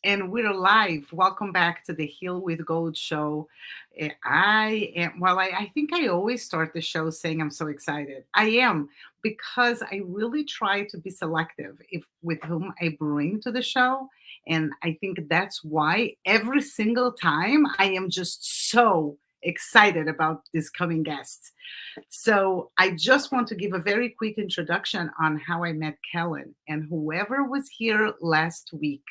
And we're live. Welcome back to the Heal with Gold show. I think I always start the show saying I'm so excited. I am because I really try to be selective with whom I bring to the show. And I think that's why every single time I am just so excited about this coming guest. So I just want to give a very quick introduction on how I met Kellan and whoever was here last week.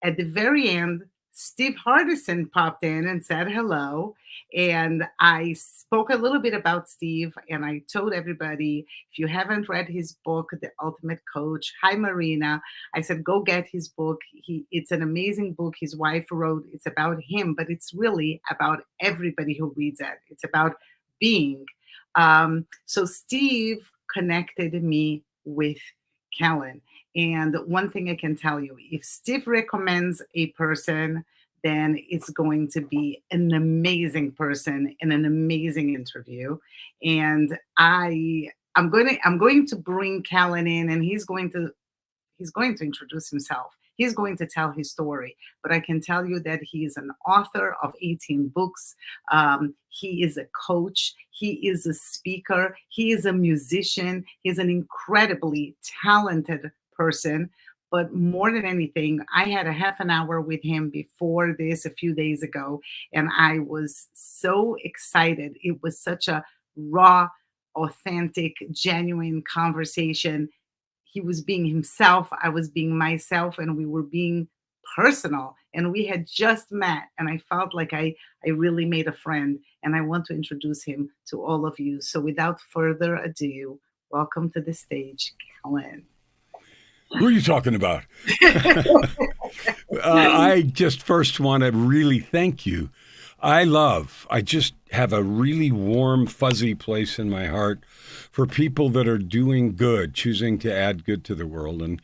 At the very end, Steve Hardison popped in and said hello. And I spoke a little bit about Steve and I told everybody if you haven't read his book, The Ultimate Coach, hi Marina. I said, go get his book. It's an amazing book his wife wrote. It's about him, but it's really about everybody who reads it. It's about being. So Steve connected me with Kellan. And one thing I can tell you, if Steve recommends a person, then it's going to be an amazing person and an amazing interview. And I'm going to bring Kellan in, and he's going to introduce himself. He's going to tell his story. But I can tell you that he is an author of 18 books. He is a coach. He is a speaker. He is a musician. He's an incredibly talented person. But more than anything, I had a half an hour with him before this a few days ago, and I was so excited. It was such a raw, authentic, genuine conversation. He was being himself, I was being myself, and we were being personal. And we had just met, and I felt like I really made a friend. And I want to introduce him to all of you. So without further ado, welcome to the stage, Kellan. Who are you talking about? I just first want to really thank you. I just have a really warm, fuzzy place in my heart for people that are doing good, choosing to add good to the world. And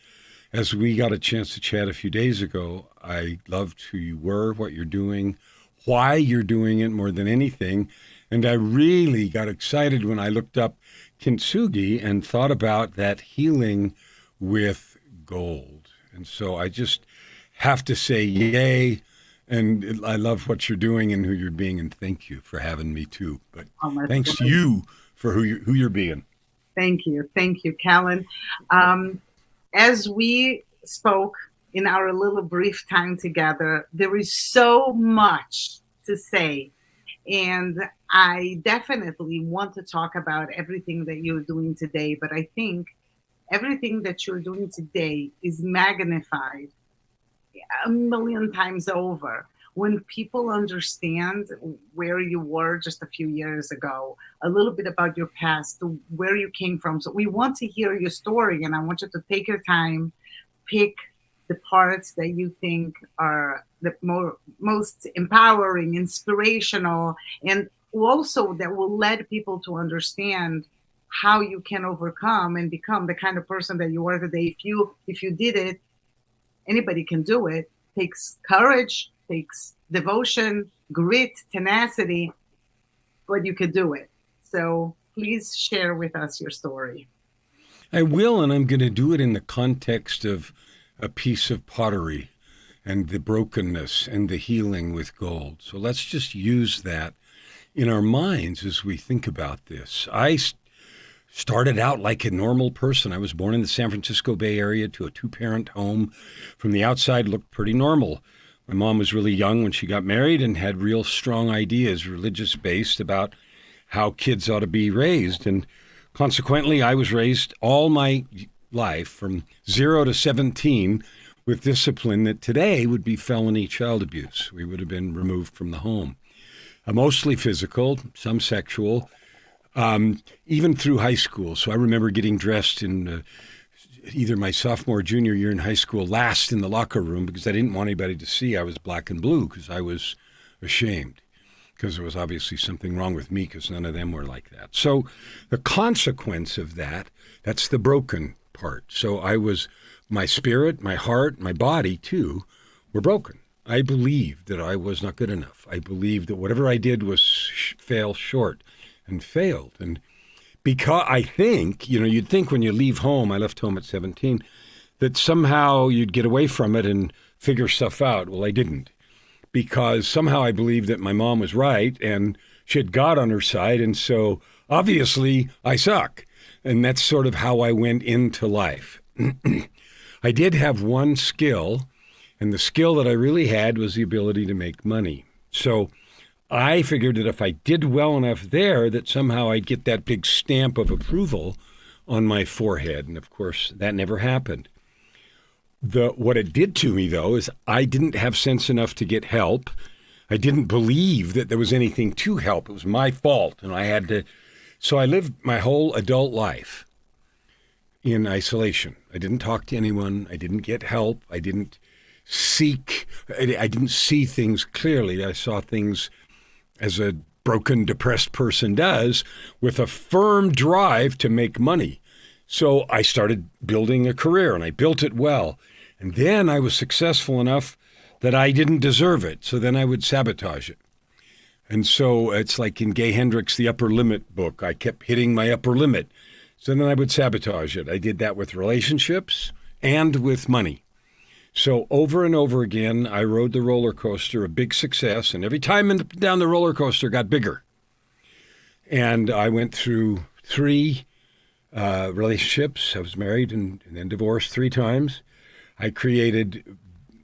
as we got a chance to chat a few days ago, I loved who you were, what you're doing, why you're doing it more than anything. And I really got excited when I looked up kintsugi and thought about that healing with gold. And so I just have to say yay. And I love what you're doing and who you're being, and thank you for having me too. But thanks to you for who you're being. Thank you, Kellan. As we spoke in our little brief time together, there is so much to say, and I definitely want to talk about everything that you're doing today. But I think everything that you're doing today is magnified a million times over when people understand where you were just a few years ago, a little bit about your past, where you came from. So we want to hear your story, and I want you to take your time, pick the parts that you think are the most empowering, inspirational, and also that will lead people to understand how you can overcome and become the kind of person that you are today. If you did it, anybody can do it. Takes courage, takes devotion, grit, tenacity, but you could do it. So please share with us your story. I will, and I'm going to do it in the context of a piece of pottery and the brokenness and the healing with gold. So let's just use that in our minds as we think about this. I started out like a normal person. I was born in the San Francisco Bay Area to a two-parent home. From the outside, looked pretty normal. My mom was really young when she got married and had real strong ideas, religious-based, about how kids ought to be raised. And consequently, I was raised all my life from 0 to 17 with discipline that today would be felony child abuse. We would have been removed from the home. Mostly physical, some sexual, even through high school. So I remember getting dressed in either my sophomore or junior year in high school last in the locker room because I didn't want anybody to see I was black and blue because I was ashamed because there was obviously something wrong with me because none of them were like that. So the consequence of that, that's the broken part. So my spirit, my heart, my body too, were broken. I believed that I was not good enough. I believed that whatever I did was fell short and failed. And because I think, you'd think when you leave home, I left home at 17, that somehow you'd get away from it and figure stuff out. Well, I didn't, because somehow I believed that my mom was right and she had God on her side. And so obviously I suck. And that's sort of how I went into life. I did have one skill, and the skill that I really had was the ability to make money. So I figured that if I did well enough there, that somehow I'd get that big stamp of approval on my forehead. And of course, that never happened. What it did to me, though, is I didn't have sense enough to get help. I didn't believe that there was anything to help. It was my fault, and I had to. So I lived my whole adult life in isolation. I didn't talk to anyone. I didn't get help. I didn't seek. I didn't see things clearly. I saw things as a broken, depressed person does, with a firm drive to make money. So I started building a career, and I built it well. And then I was successful enough that I didn't deserve it. So then I would sabotage it. And so it's like in Gay Hendricks' The Upper Limit book. I kept hitting my upper limit. So then I would sabotage it. I did that with relationships and with money. So over and over again, I rode the roller coaster, a big success. And every time down the roller coaster got bigger. And I went through 3 relationships. I was married and then divorced 3 times. I created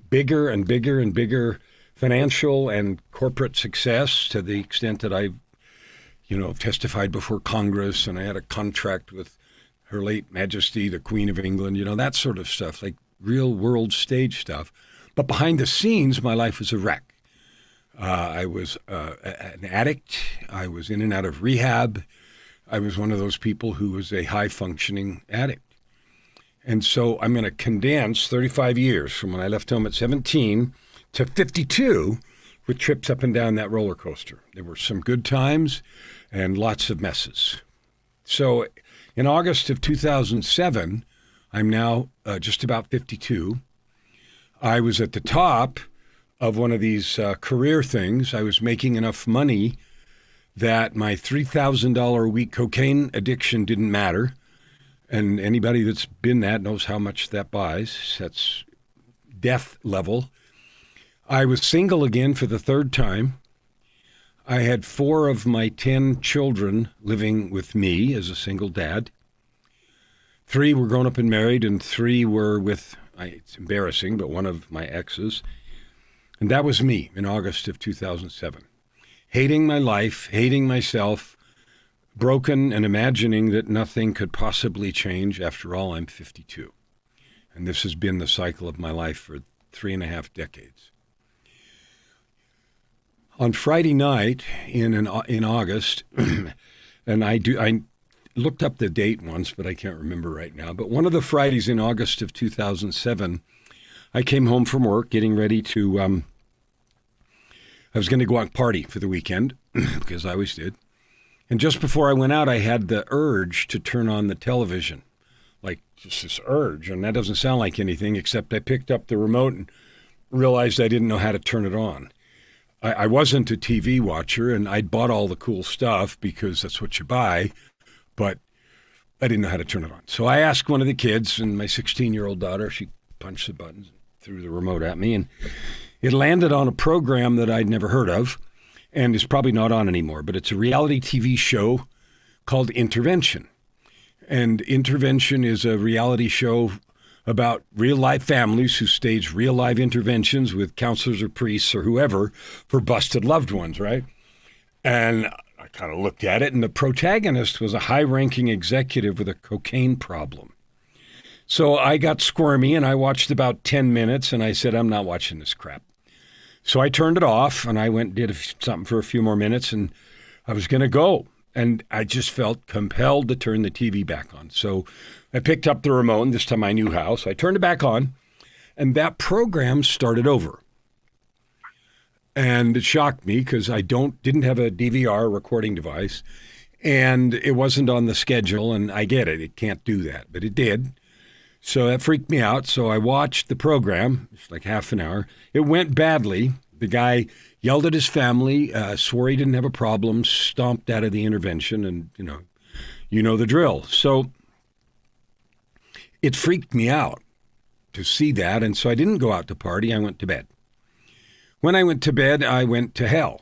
bigger and bigger and bigger financial and corporate success, to the extent that I, testified before Congress, and I had a contract with Her late Majesty, the Queen of England, that sort of stuff, like real world stage stuff. But behind the scenes, my life was a wreck. I was an addict. I was in and out of rehab. I was one of those people who was a high-functioning addict. And so I'm going to condense 35 years from when I left home at 17 to 52 with trips up and down that roller coaster. There were some good times and lots of messes. So in August of 2007, I'm now just about 52. I was at the top of one of these career things. I was making enough money that my $3,000 a week cocaine addiction didn't matter. And anybody that's been that knows how much that buys. That's death level. I was single again for the 3rd time. I had 4 of my 10 children living with me as a single dad. 3 were grown up and married, and 3 were with, it's embarrassing, but one of my exes. And that was me in August of 2007. Hating my life, hating myself, broken and imagining that nothing could possibly change. After all, I'm 52. And this has been the cycle of my life for 3.5 decades. On Friday night in August, and I looked up the date once, but I can't remember right now. But one of the Fridays in August of 2007, I came home from work getting ready to, I was going to go out and party for the weekend, because I always did. And just before I went out, I had the urge to turn on the television, like just this urge. And that doesn't sound like anything, except I picked up the remote and realized I didn't know how to turn it on. I wasn't a TV watcher, and I'd bought all the cool stuff because that's what you buy, but I didn't know how to turn it on. So I asked one of the kids, and my 16-year-old daughter, she punched the buttons, threw the remote at me, and it landed on a program that I'd never heard of. And is probably not on anymore, but it's a reality TV show called Intervention. And Intervention is a reality show about real-life families who stage real-life interventions with counselors or priests or whoever for busted loved ones, right? And I kind of looked at it, and the protagonist was a high-ranking executive with a cocaine problem. So I got squirmy, and I watched about 10 minutes, and I said, I'm not watching this crap. So I turned it off, and I went and did something for a few more minutes, and I was going to go. And I just felt compelled to turn the TV back on. So I picked up the remote, and this time I knew how. So I turned it back on, and that program started over. And it shocked me because I didn't have a DVR recording device, and it wasn't on the schedule, and I get it. It can't do that, but it did. So that freaked me out. So I watched the program, it's like half an hour. It went badly. The guy yelled at his family, swore he didn't have a problem, stomped out of the intervention, and you know the drill. So it freaked me out. to see that. And so I didn't go out to party. I went to bed. When I went to bed, I went to hell.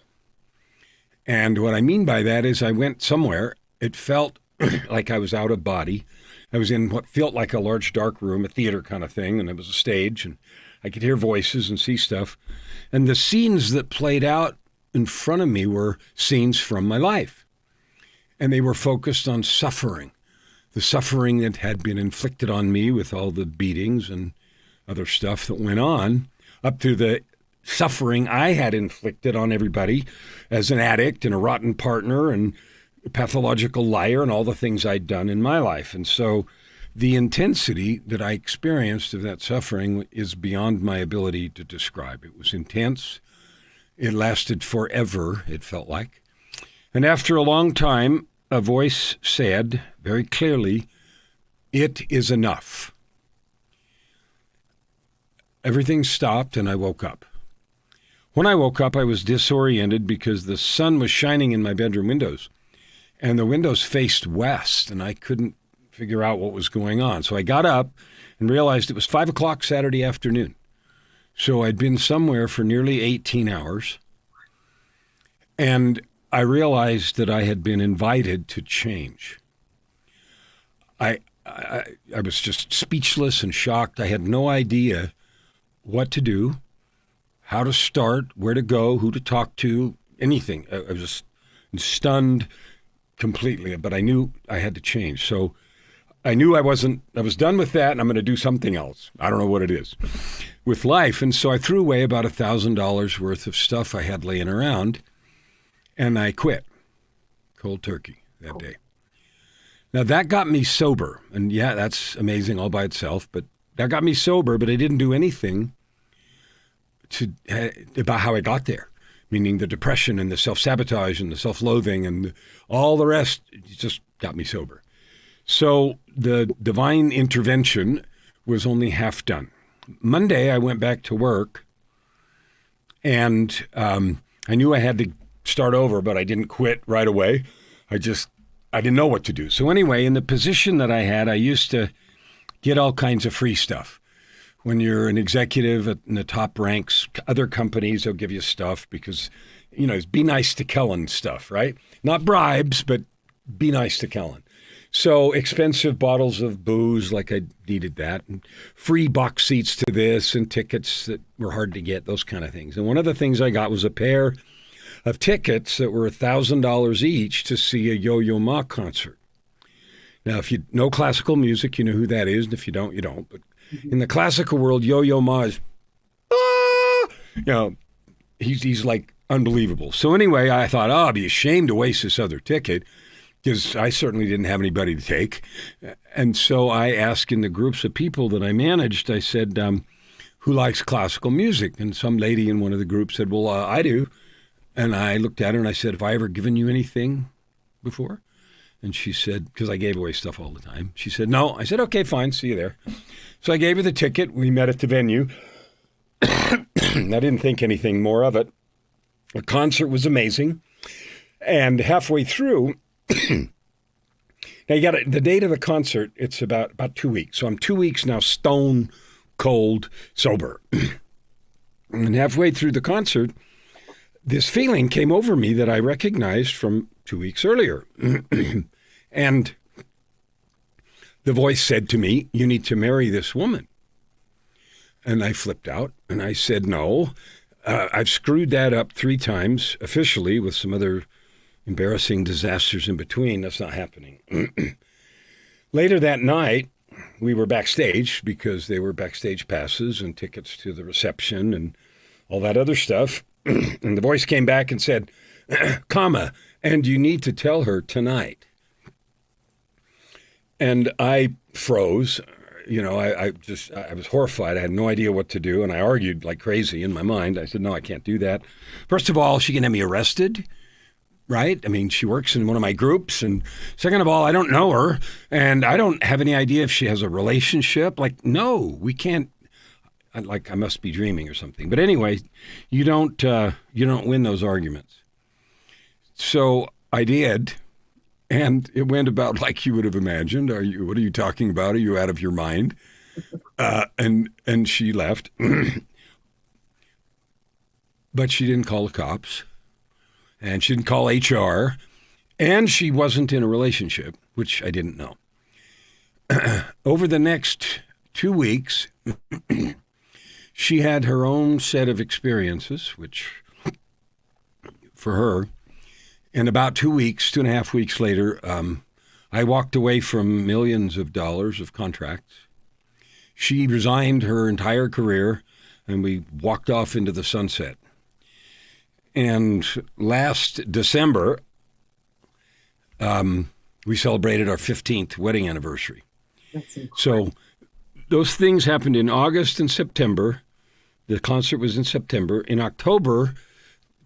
And what I mean by that is I went somewhere. It felt like I was out of body. I was in what felt like a large dark room, a theater kind of thing, and it was a stage, and I could hear voices and see stuff. And the scenes that played out in front of me were scenes from my life. And they were focused on suffering, the suffering that had been inflicted on me with all the beatings and other stuff that went on, up to the suffering I had inflicted on everybody as an addict and a rotten partner and a pathological liar and all the things I'd done in my life. And so the intensity that I experienced of that suffering is beyond my ability to describe. It was intense. It lasted forever, it felt like. And after a long time, a voice said very clearly, "It is enough." Everything stopped and I woke up. When I woke up, I was disoriented because the sun was shining in my bedroom windows, and the windows faced west, and I couldn't figure out what was going on. So I got up and realized it was 5 o'clock Saturday afternoon. So I'd been somewhere for nearly 18 hours, and I realized that I had been invited to change. I was just speechless and shocked. I had no idea what to do, how to start, where to go, who to talk to, anything. I was just stunned completely, but I knew I had to change. So I knew I was done with that, and I'm going to do something else. I don't know what it is with life. And so I threw away about $1,000 worth of stuff I had laying around, and I quit cold turkey that day. Now that got me sober, and yeah, that's amazing all by itself, but that got me sober, but I didn't do anything about how I got there, meaning the depression and the self-sabotage and the self-loathing and all the rest just got me sober. So the divine intervention was only half done. Monday, I went back to work, and I knew I had to start over, but I didn't quit right away. I didn't know what to do. So anyway, in the position that I had, I used to get all kinds of free stuff. When you're an executive in the top ranks, other companies will give you stuff because, it's be nice to Kellan stuff, right? Not bribes, but be nice to Kellan. So expensive bottles of booze, like I needed that, and free box seats to this and tickets that were hard to get, those kind of things. And one of the things I got was a pair of tickets that were $1,000 each to see a Yo-Yo Ma concert. Now, if you know classical music, you know who that is, and if you don't, you don't. But in the classical world, Yo-Yo Ma is, he's like unbelievable. So anyway, I thought, I'd be ashamed to waste this other ticket because I certainly didn't have anybody to take. And so I asked in the groups of people that I managed, I said, who likes classical music? And some lady in one of the groups said, well, I do. And I looked at her and I said, have I ever given you anything before? And she said, because I gave away stuff all the time. She said, no. I said, okay, fine. See you there. So I gave her the ticket. We met at the venue. I didn't think anything more of it. The concert was amazing. And halfway through, now you got the date of the concert, it's about 2 weeks. So I'm 2 weeks now stone cold sober. And halfway through the concert, this feeling came over me that I recognized from 2 weeks earlier. And the voice said to me, you need to marry this woman. And I flipped out and I said, no, I've screwed that up 3 times officially with some other embarrassing disasters in between. That's not happening. Later that night, we were backstage because they were backstage passes and tickets to the reception and all that other stuff. And the voice came back and said, and you need to tell her tonight. And I froze. I was horrified. I had no idea what to do. And I argued like crazy in my mind. I said, no, I can't do that. First of all, she can have me arrested, right? I mean, she works in one of my groups. And second of all, I don't know her. And I don't have any idea if she has a relationship. Like, no, we can't. Like I must be dreaming or something. But anyway, you don't win those arguments. So I did. And it went about like you would have imagined. What are you talking about? Are you out of your mind? And she left, but she didn't call the cops, and she didn't call HR, and she wasn't in a relationship, which I didn't know. Over the next 2 weeks, she had her own set of experiences, which for her, and about 2 weeks, 2.5 weeks later, I walked away from millions of dollars of contracts. She resigned her entire career, and we walked off into the sunset. And last December, we celebrated our 15th wedding anniversary. So those things happened in August and September. The concert was in September. In October,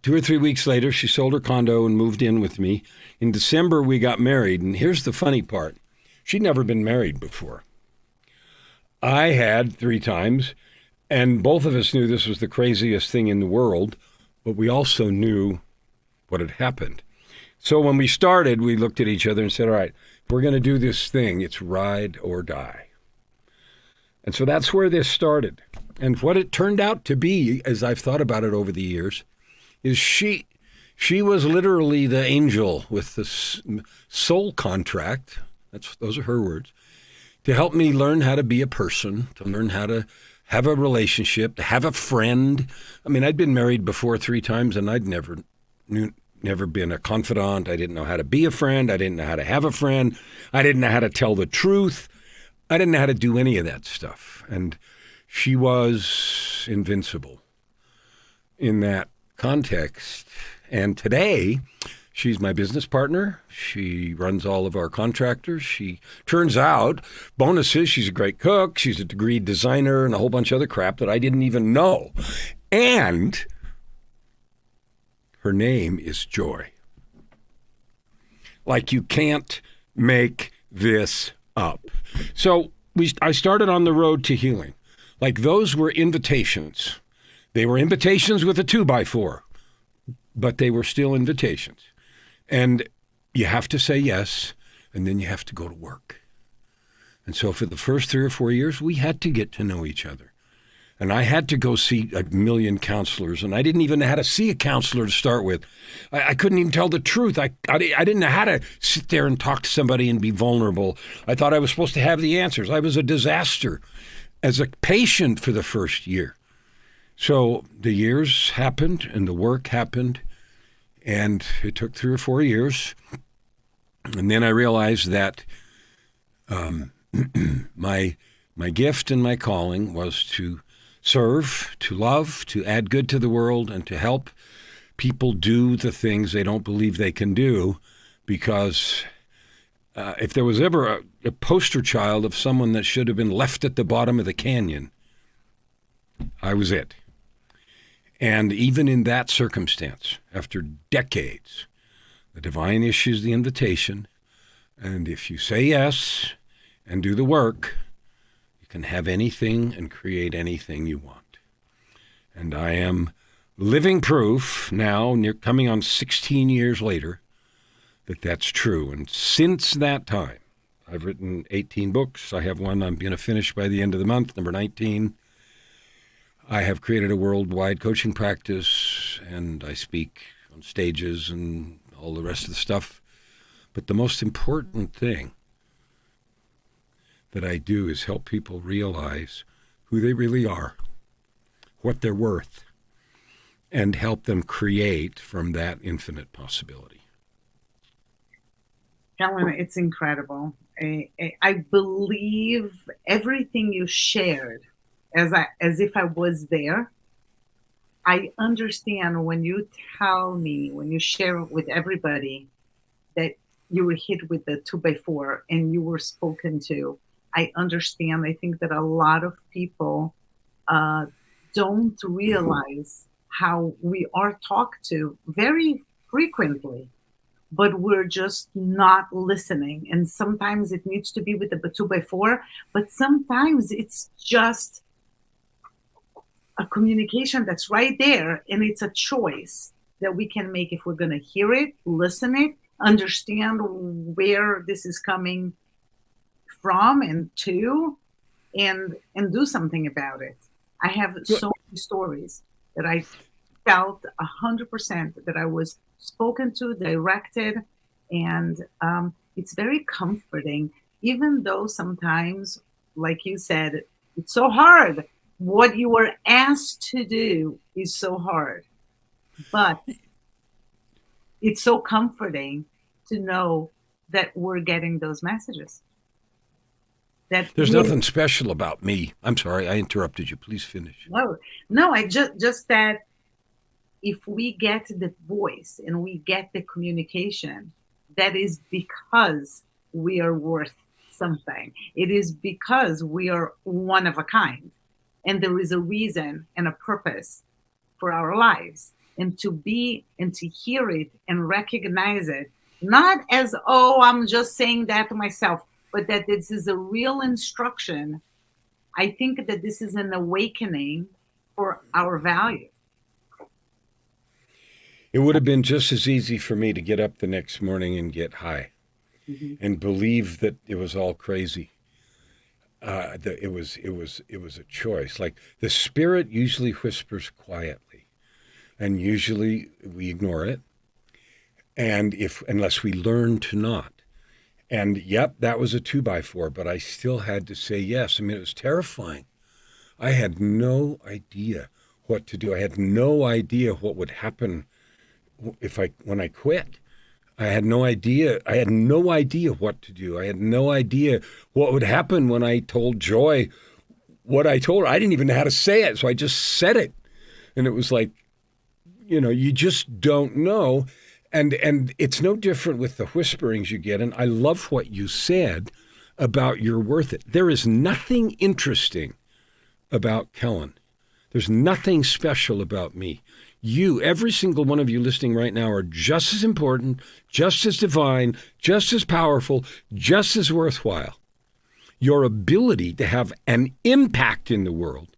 2 or 3 weeks later, she sold her condo and moved in with me. In December, we got married. And here's the funny part. She'd never been married before. I had 3 times, and both of us knew this was the craziest thing in the world, but we also knew what had happened. So when we started, we looked at each other and said, all right, if we're going to do this thing, it's ride or die. And so that's where this started. And what it turned out to be, as I've thought about it over the years, is she was literally the angel with the soul contract. Those are her words. To help me learn how to be a person, to learn how to have a relationship, to have a friend. I mean, I'd been married before 3 times, and I'd never been a confidant. I didn't know how to be a friend. I didn't know how to have a friend. I didn't know how to tell the truth. I didn't know how to do any of that stuff. And she was invincible in that context. And today, she's my business partner. She runs all of our contractors. She turns out, bonuses, she's a great cook. She's a degreed designer and a whole bunch of other crap that I didn't even know. And her name is Joy. Like, you can't make this up. So I started on the road to healing. Like, those were invitations. They were invitations with a 2x4, but they were still invitations. And you have to say yes, and then you have to go to work. And so for the first 3 or 4 years, we had to get to know each other. And I had to go see a million counselors, and I didn't even know how to see a counselor to start with. I couldn't even tell the truth. I didn't know how to sit there and talk to somebody and be vulnerable. I thought I was supposed to have the answers. I was a disaster as a patient for the first year. So the years happened, and the work happened, and it took 3 or 4 years. And then I realized that my gift and my calling was to serve, to love, to add good to the world, and to help people do the things they don't believe they can do. Because if there was ever a poster child of someone that should have been left at the bottom of the canyon, I was it. And even in that circumstance, after decades, the divine issues the invitation. And if you say yes and do the work, you can have anything and create anything you want. And I am living proof now, coming on 16 years later, that that's true. And since that time, I've written 18 books. I have one I'm going to finish by the end of the month, number 19. I have created a worldwide coaching practice, and I speak on stages and all the rest of the stuff. But the most important thing that I do is help people realize who they really are, what they're worth, and help them create from that infinite possibility. Kellan, it's incredible. I believe everything you shared as if I was there. I understand when you tell me, when you share with everybody that you were hit with the 2x4 and you were spoken to. I understand. I think that a lot of people don't realize how we are talked to very frequently, but we're just not listening. And sometimes it needs to be with the 2x4, but sometimes it's just a communication that's right there, and it's a choice that we can make if we're going to hear it, listen it, understand where this is coming from and to, and do something about it. I have Good. so many stories that I felt 100% that I was spoken to, directed, and it's very comforting, even though sometimes, like you said, it's so hard. What you were asked to do is so hard, but it's so comforting to know that we're getting those messages. That There's we're nothing special about me. I'm sorry, I interrupted you. Please finish. no, no. I just that if we get the voice and we get the communication, that is because we are worth something. It is because we are one of a kind. And there is a reason and a purpose for our lives. And to be and to hear it and recognize it, not as, oh, I'm just saying that to myself, but that this is a real instruction. I think that this is an awakening for our value. It would have been just as easy for me to get up the next morning and get high Mhm. and believe that it was all crazy. It was a choice. Like the spirit usually whispers quietly, and usually we ignore it, and if unless we learn to not. And yep, that was a 2x4, but I still had to say yes. I mean, it was terrifying. I had no idea what to do. I had no idea what would happen if I when I quit. I had no idea. I had no idea what to do. I had no idea what would happen when I told Joy what I told her. I didn't even know how to say it, so I just said it. And it was like, you just don't know. And it's no different with the whisperings you get. And I love what you said about you're worth it. There is nothing interesting about Kellan. There's nothing special about me. You, every single one of you listening right now, are just as important, just as divine, just as powerful, just as worthwhile. Your ability to have an impact in the world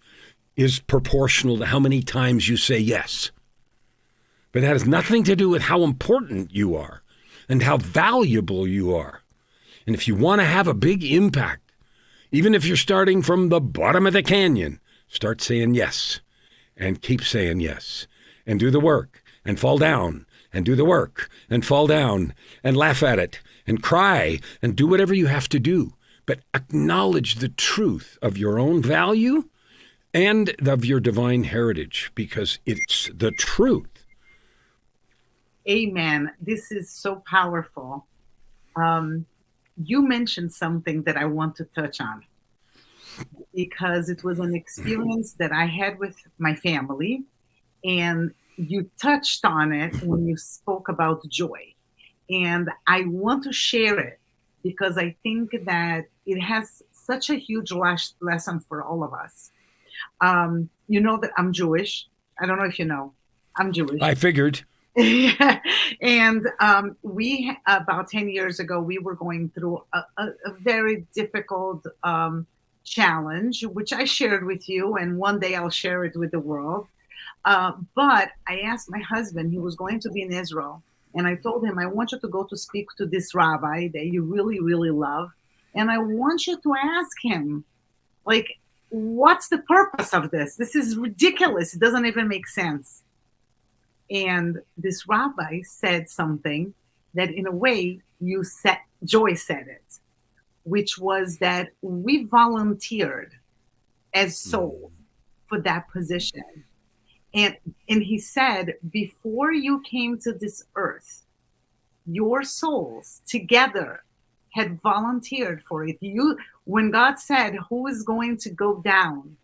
is proportional to how many times you say yes. But that has nothing to do with how important you are and how valuable you are. And if you want to have a big impact, even if you're starting from the bottom of the canyon, start saying yes and keep saying yes and do the work and fall down and do the work and fall down and laugh at it and cry and do whatever you have to do. But acknowledge the truth of your own value and of your divine heritage, because it's the truth. Amen. This is so powerful. You mentioned something that I want to touch on because it was an experience that I had with my family, and you touched on it when you spoke about joy. And I want to share it because I think that it has such a huge lesson for all of us. You know that I'm Jewish. I don't know if you know. I'm Jewish. I figured. And we about 10 years ago we were going through a very difficult challenge, which I shared with you, and one day I'll share it with the world. But I asked my husband, he was going to be in Israel, and I told him, I want you to go to speak to this rabbi that you really, really love, and I want you to ask him, like, what's the purpose of this? This is ridiculous. It doesn't even make sense. And this rabbi said something that, in a way, Joy said it, which was that we volunteered as souls for that position. And he said, before you came to this earth, your souls together had volunteered for it. When God said, who is going to go down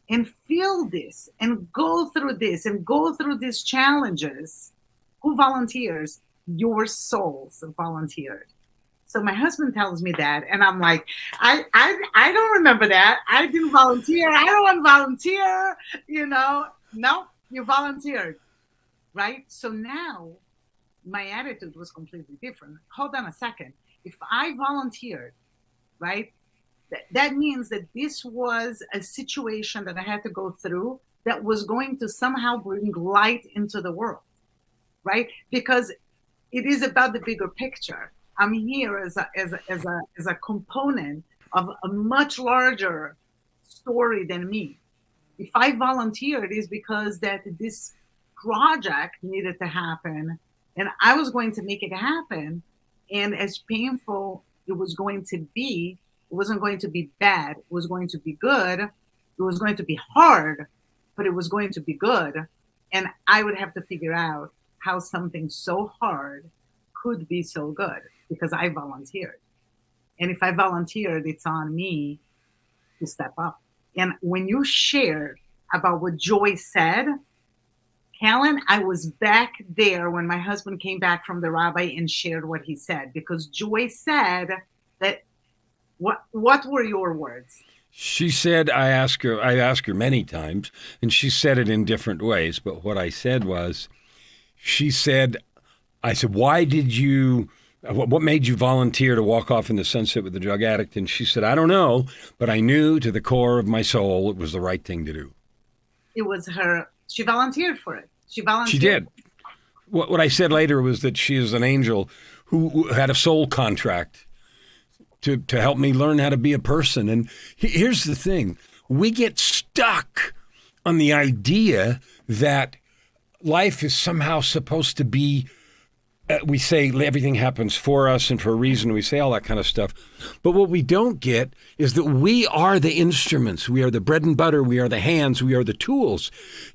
and feel this and go through this and go through these challenges, who volunteers? Your souls volunteered. So my husband tells me that, and I'm like, I don't remember that. I didn't volunteer. I don't want to volunteer. No, you volunteered, right? So now my attitude was completely different. Hold on a second. If I volunteered, right, that means that this was a situation that I had to go through that was going to somehow bring light into the world, right? Because it is about the bigger picture. I'm here as a component of a much larger story than me. If I volunteered, is because that this project needed to happen, and I was going to make it happen. And as painful it was going to be, it wasn't going to be bad. It was going to be good. It was going to be hard, but it was going to be good. And I would have to figure out how something so hard could be so good because I volunteered. And if I volunteered, it's on me to step up. And when you shared about what Joy said, Kellan, I was back there when my husband came back from the rabbi and shared what he said, because Joy said that, what were your words? She said, I asked her many times, and she said it in different ways. But what I said was, I said, why did you, what made you volunteer to walk off in the sunset with the drug addict? And she said, I don't know, but I knew to the core of my soul it was the right thing to do. It was her, she volunteered for it. She did. What I said later was that she is an angel who had a soul contract to help me learn how to be a person. And here's the thing. We get stuck on the idea that life is somehow supposed to be, we say everything happens for us and for a reason. We say all that kind of stuff. But what we don't get is that we are the instruments. We are the bread and butter. We are the hands. We are the tools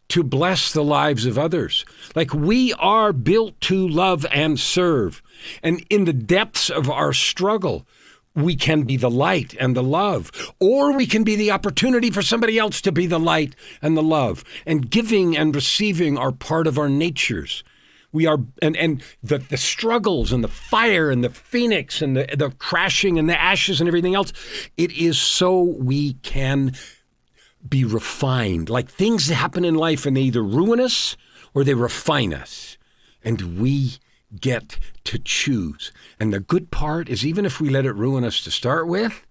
to bless the lives of others. Like, we are built to love and serve. And in the depths of our struggle, we can be the light and the love, or we can be the opportunity for somebody else to be the light and the love. And giving and receiving are part of our natures. We are, and the struggles and the fire and the phoenix and the crashing and the ashes and everything else, it is so we can be refined. Like, things that happen in life and they either ruin us or they refine us. And we get to choose. And the good part is, even if we let it ruin us to start with,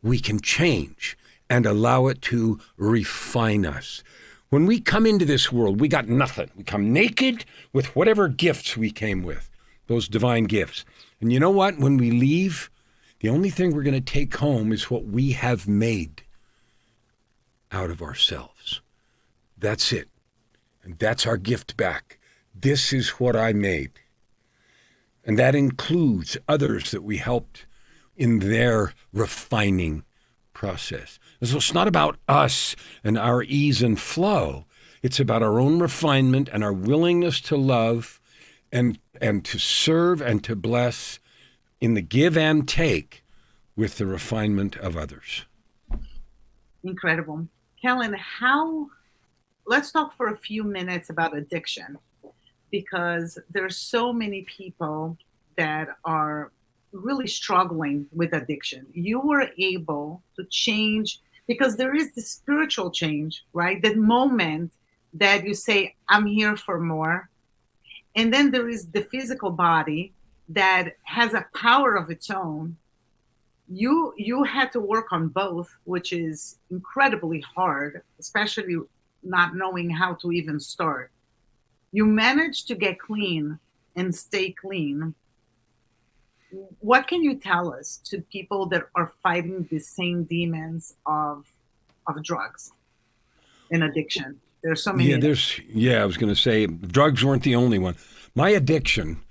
we can change and allow it to refine us. When we come into this world, we got nothing. We come naked with whatever gifts we came with, those divine gifts. And you know what? When we leave, the only thing we're going to take home is what we have made out of ourselves. That's it. And that's our gift back. This is what I made. And that includes others that we helped in their refining process. And so it's not about us and our ease and flow. It's about our own refinement and our willingness to love and to serve and to bless in the give and take with the refinement of others. Incredible. Kellan, let's talk for a few minutes about addiction, because there's so many people that are really struggling with addiction. You were able to change, because there is the spiritual change, right? That moment that you say, I'm here for more. And then there is the physical body that has a power of its own. You had to work on both, which is incredibly hard, especially not knowing how to even start. You managed to get clean and stay clean. What can you tell us to people that are fighting the same demons of drugs and addiction? There's so many. I was going to say, drugs weren't the only one. My addiction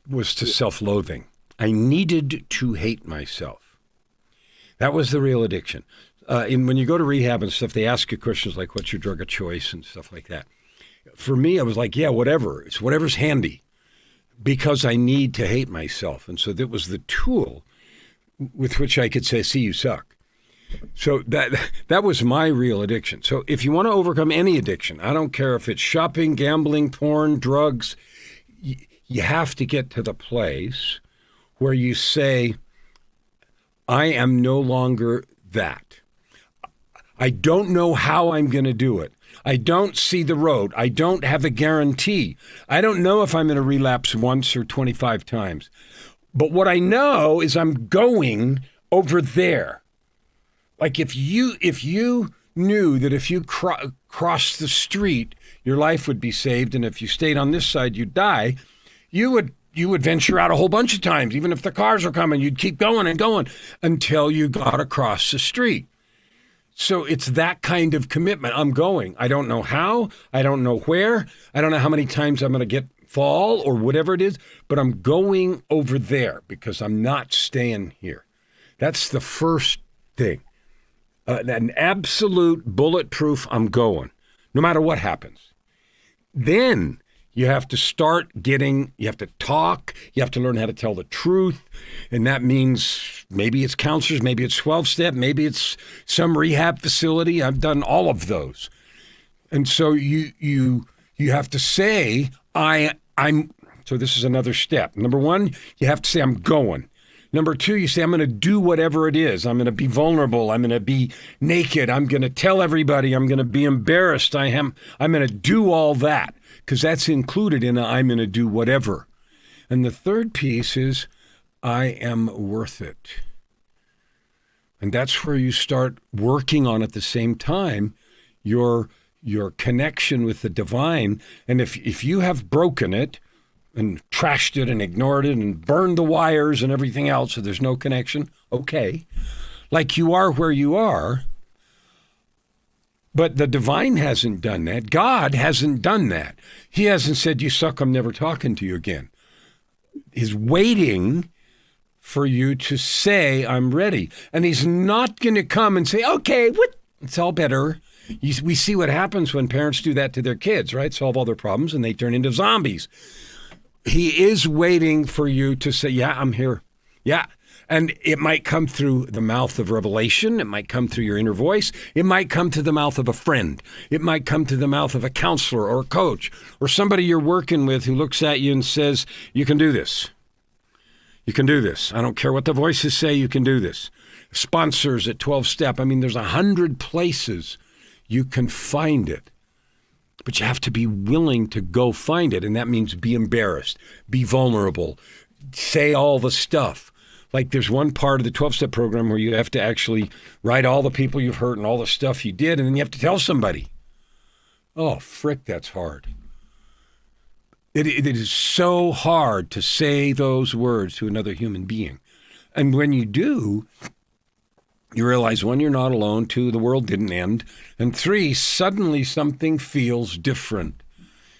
was to self-loathing. I needed to hate myself. That was the real addiction. When you go to rehab and stuff, they ask you questions like, what's your drug of choice and stuff like that. For me, I was like, yeah, whatever. It's whatever's handy, because I need to hate myself. And so that was the tool with which I could say, see, you suck. So that was my real addiction. So if you want to overcome any addiction, I don't care if it's shopping, gambling, porn, drugs, you have to get to the place where you say, I am no longer that. I don't know how I'm going to do it. I don't see the road. I don't have a guarantee. I don't know if I'm going to relapse once or 25 times. But what I know is I'm going over there. Like, if you knew that if you crossed the street, your life would be saved, and if you stayed on this side, you'd die, you would you would venture out a whole bunch of times. Even if the cars were coming, you'd keep going and going until you got across the street. So it's that kind of commitment. I'm going. I don't know how. I don't know where. I don't know how many times I'm going to fall or whatever it is, but I'm going over there because I'm not staying here. That's the first thing. An absolute bulletproof, I'm going, no matter what happens. Then you have to you have to talk, you have to learn how to tell the truth. And that means maybe it's counselors, maybe it's 12-step, maybe it's some rehab facility. I've done all of those. And so you have to say, so this is another step. Number one, you have to say, I'm going. Number two, you say, I'm going to do whatever it is. I'm going to be vulnerable. I'm going to be naked. I'm going to tell everybody. I'm going to be embarrassed. I'm going to do all that because that's included in I'm going to do whatever. And the third piece is I am worth it. And that's where you start working on at the same time your connection with the divine. And if you have broken it, and trashed it and ignored it and burned the wires and everything else so there's no connection, okay. Like you are where you are, but the divine hasn't done that. God hasn't done that. He hasn't said, you suck, I'm never talking to you again. He's waiting for you to say, I'm ready. And he's not going to come and say, okay, what? It's all better. We see what happens when parents do that to their kids, right? Solve all their problems and they turn into zombies. He is waiting for you to say, yeah, I'm here. Yeah. And it might come through the mouth of revelation. It might come through your inner voice. It might come to the mouth of a friend. It might come to the mouth of a counselor or a coach or somebody you're working with who looks at you and says, you can do this. You can do this. I don't care what the voices say. You can do this. Sponsors at 12-step. I mean, there's 100 places you can find it. But you have to be willing to go find it. And that means be embarrassed, be vulnerable, say all the stuff. Like there's one part of the 12-step program where you have to actually write all the people you've hurt and all the stuff you did. And then you have to tell somebody. Oh, frick, that's hard. It is so hard to say those words to another human being. And when you do, you realize, one, you're not alone. Two, the world didn't end. And three, suddenly something feels different.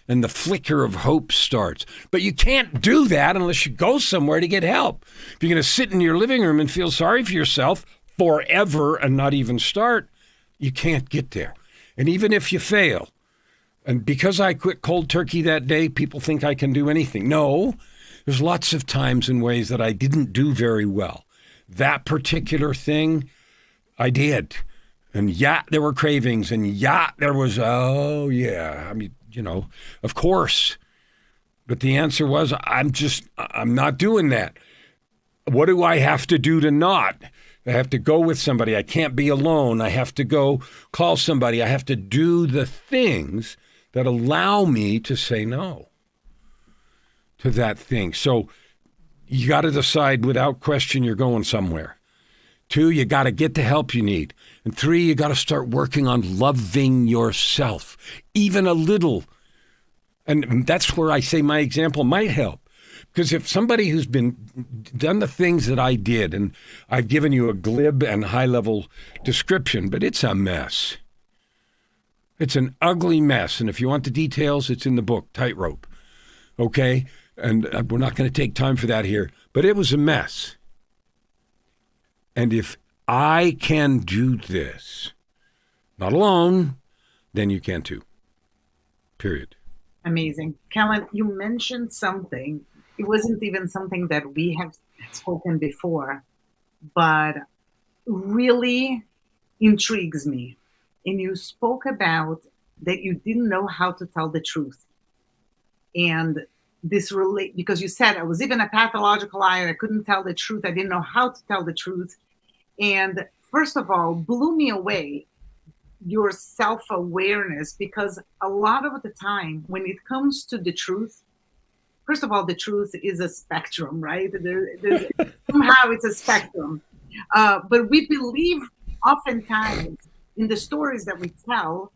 And the flicker of hope starts. But you can't do that unless you go somewhere to get help. If you're going to sit in your living room and feel sorry for yourself forever and not even start, you can't get there. And even if you fail, and because I quit cold turkey that day, people think I can do anything. No, there's lots of times and ways that I didn't do very well. That particular thing, I did. And yeah, there were cravings. And yeah, there was, oh yeah. I mean, of course. But the answer was, I'm not doing that. What do I have to do to not? I have to go with somebody. I can't be alone. I have to go call somebody. I have to do the things that allow me to say no to that thing. So you got to decide without question you're going somewhere. 2, you got to get the help you need. And 3, you got to start working on loving yourself, even a little. And that's where I say my example might help. Because if somebody who's done the things that I did, and I've given you a glib and high-level description, but it's a mess. It's an ugly mess. And if you want the details, it's in the book, Tightrope. Okay? And we're not going to take time for that here. But it was a mess. And if I can do this, not alone, then you can too. Period. Amazing. Kellan, you mentioned something. It wasn't even something that we have spoken before, but really intrigues me. And you spoke about that you didn't know how to tell the truth. And this because you said I was even a pathological liar. I couldn't tell the truth. I didn't know how to tell the truth. And first of all, blew me away your self-awareness, because a lot of the time when it comes to the truth, first of all, the truth is a spectrum, right? Somehow it's a spectrum. But we believe oftentimes in the stories that we tell,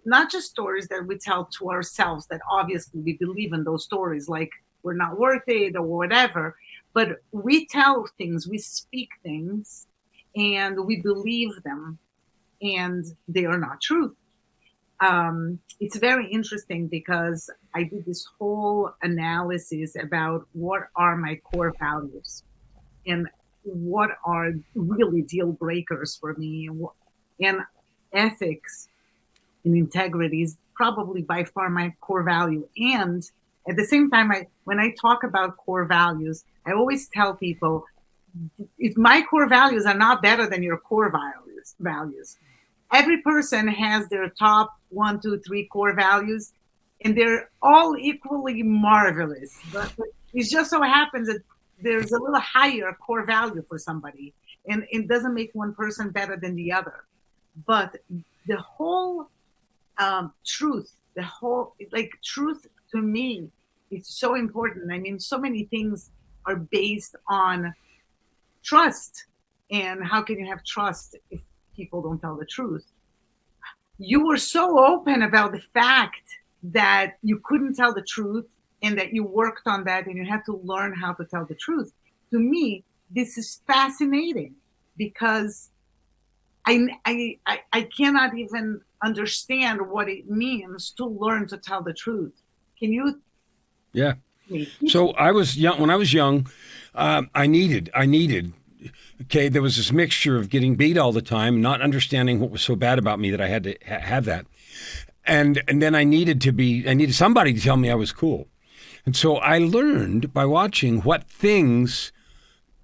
not just stories that we tell to ourselves, that obviously we believe in those stories, like we're not worth it or whatever. But we tell things, we speak things, and we believe them, and they are not truth. It's very interesting because I did this whole analysis about what are my core values and what are really deal breakers for me, and ethics and integrity is probably by far my core value. And at the same time, when I talk about core values, I always tell people, if my core values are not better than your core values, every person has their top 1, 2, 3 core values, and they're all equally marvelous. But it just so happens that there's a little higher core value for somebody, and it doesn't make one person better than the other. But the whole truth, truth to me, is so important. I mean, so many things are based on trust. And how can you have trust if people don't tell the truth? You were so open about the fact that you couldn't tell the truth and that you worked on that and you had to learn how to tell the truth. To me, this is fascinating because I cannot even understand what it means to learn to tell the truth. Can you? Yeah. So I was young. When I was young, I needed. Okay, there was this mixture of getting beat all the time, not understanding what was so bad about me that I had to have that, and then I needed somebody to tell me I was cool, and so I learned by watching what things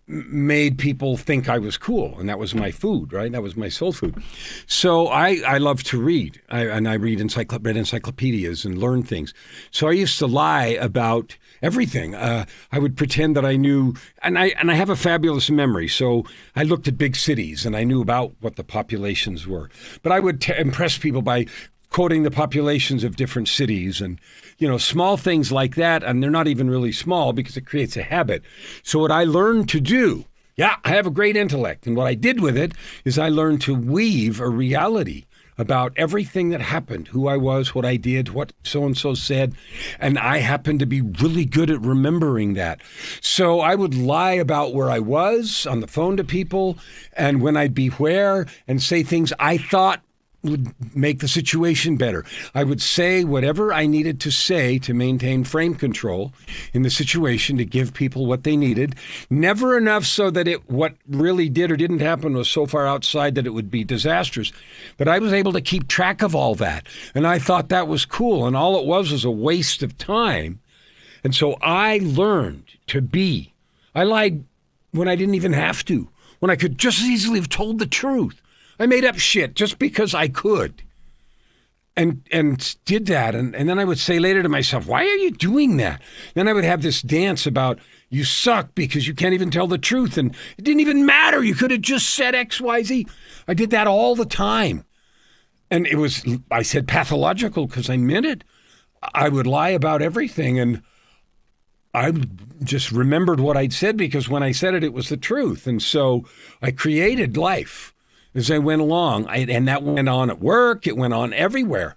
made people think I was cool, and that was my food, right? That was my soul food. So I love to read, and I read encyclopedias and learn things. So I used to lie about everything. I would pretend that I knew, and I have a fabulous memory. So I looked at big cities, and I knew about what the populations were. But I would impress people by quoting the populations of different cities and, small things like that. And they're not even really small because it creates a habit. So what I learned to do, I have a great intellect. And what I did with it is I learned to weave a reality about everything that happened, who I was, what I did, what so-and-so said. And I happened to be really good at remembering that. So I would lie about where I was on the phone to people and when I'd be where and say things I thought would make the situation better. I would say whatever I needed to say to maintain frame control in the situation to give people what they needed. Never enough so that what really did or didn't happen was so far outside that it would be disastrous. But I was able to keep track of all that. And I thought that was cool. And all it was a waste of time. And so I learned to be. I lied when I didn't even have to, when I could just as easily have told the truth. I made up shit just because I could and did that. And then I would say later to myself, why are you doing that? Then I would have this dance about you suck because you can't even tell the truth. And it didn't even matter. You could have just said X, Y, Z. I did that all the time. And I said pathological because I meant it. I would lie about everything. And I just remembered what I'd said because when I said it, it was the truth. And so I created life as I went along. And that went on at work. It went on everywhere.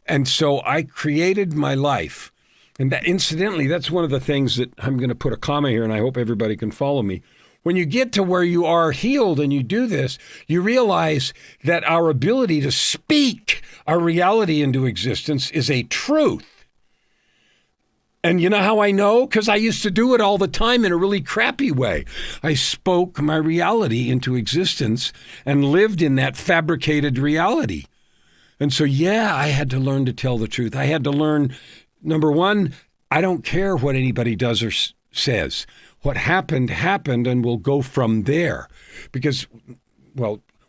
And so I created my life. And that, incidentally, that's one of the things that I'm going to put a comma here, and I hope everybody can follow me. When you get to where you are healed and you do this, you realize that our ability to speak our reality into existence is a truth. And you know how I know? Because I used to do it all the time in a really crappy way. I spoke my reality into existence and lived in that fabricated reality. And so, I had to learn to tell the truth. I had to learn, number one, I don't care what anybody does or says. What happened, happened, and we'll go from there. Because,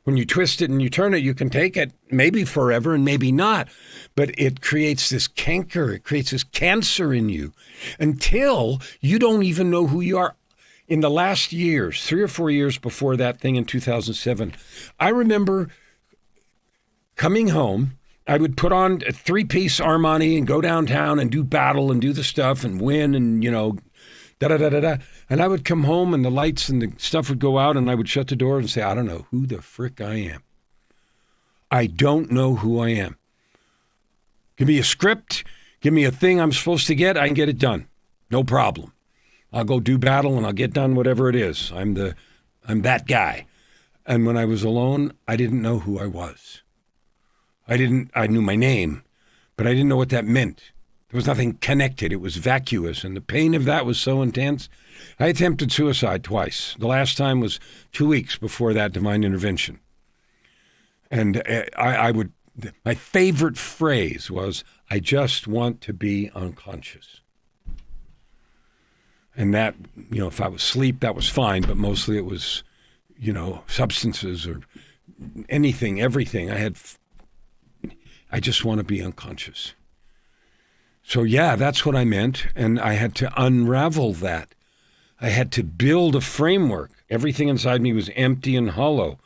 when you twist it and you turn it, you can take it maybe forever and maybe not. But it creates this canker. It creates this cancer in you until you don't even know who you are. In the last years, 3 or 4 years before that thing in 2007, I remember coming home. I would put on a 3-piece Armani and go downtown and do battle and do the stuff and win and, da-da-da-da-da. And I would come home and the lights and the stuff would go out and I would shut the door and say, I don't know who the frick I am. I don't know who I am. Give me a script. Give me a thing I'm supposed to get. I can get it done. No problem. I'll go do battle and I'll get done whatever it is. I'm that guy. And when I was alone, I didn't know who I was. I knew my name, but I didn't know what that meant. There was nothing connected. It was vacuous, and the pain of that was so intense. I attempted suicide twice. The last time was 2 weeks before that divine intervention. And my favorite phrase was, I just want to be unconscious. And that, if I was asleep, that was fine, but mostly it was, substances or anything, everything. I just want to be unconscious. So yeah, that's what I meant, and I had to unravel that. I had to build a framework. Everything inside me was empty and hollow.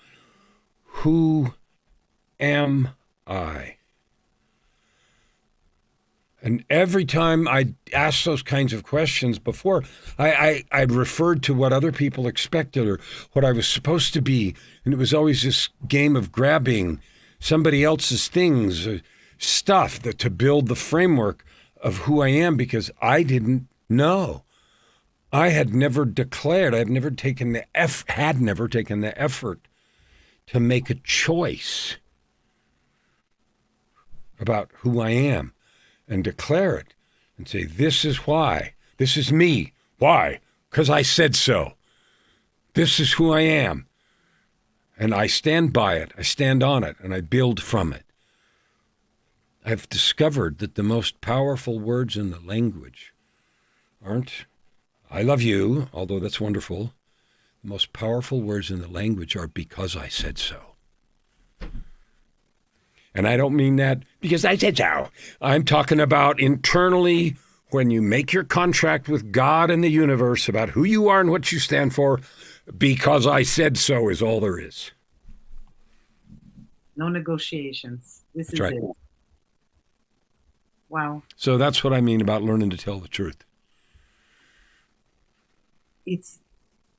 Who am I? And every time I asked those kinds of questions before, I referred to what other people expected or what I was supposed to be. And it was always this game of grabbing somebody else's things, stuff to build the framework of who I am, because I didn't know. I had never declared, I had never taken the effort to make a choice about who I am and declare it and say, this is why. This is me. Why? Because I said so. This is who I am. And I stand by it. I stand on it, and I build from it. I've discovered that the most powerful words in the language aren't, I love you, although that's wonderful. The most powerful words in the language are, because I said so. And I don't mean that because I said so. I'm talking about internally, when you make your contract with God and the universe about who you are and what you stand for, because I said so is all there is. No negotiations. This is right. it. Wow. So that's what I mean about learning to tell the truth. It's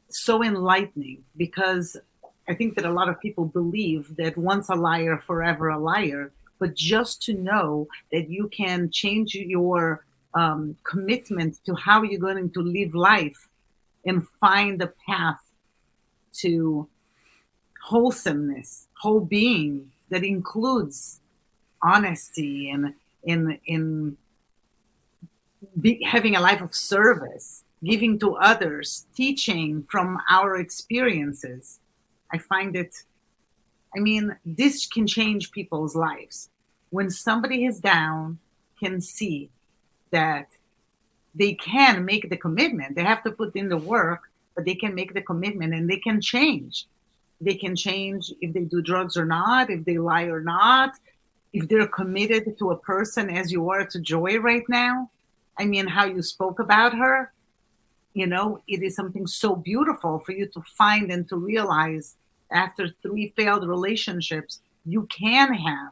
so enlightening, because I think that a lot of people believe that once a liar, forever a liar. But just to know that you can change your commitment to how you're going to live life and find a path to wholesomeness, whole being, that includes honesty and in having a life of service, giving to others, teaching from our experiences. I find it, this can change people's lives. When somebody is down, can see that they can make the commitment. They have to put in the work, but they can make the commitment and they can change. They can change if they do drugs or not, if they lie or not, if they're committed to a person as you are to Joy right now. How you spoke about her, it is something so beautiful for you to find and to realize after 3 failed relationships, you can have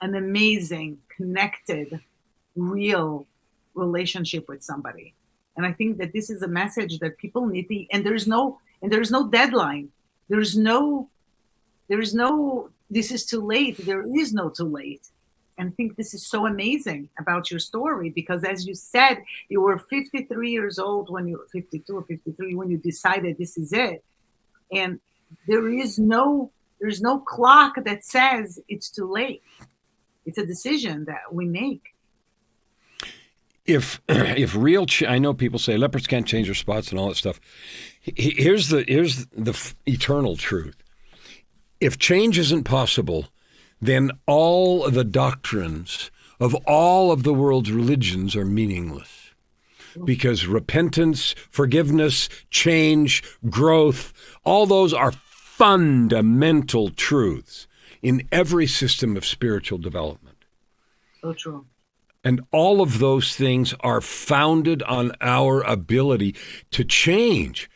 an amazing, connected, real relationship with somebody. And I think that this is a message that people need to, and there's no deadline. There's no, this is too late. There is no too late. And I think this is so amazing about your story, because as you said, you were 53 years old when you were 52 or 53, when you decided this is it. And there's no clock that says it's too late. It's a decision that we make. If real, I know people say leopards can't change their spots and all that stuff. Here's the eternal truth. If change isn't possible, then all the doctrines of all of the world's religions are meaningless. Because repentance, forgiveness, change, growth, all those are fundamental truths in every system of spiritual development. So true. And all of those things are founded on our ability to change.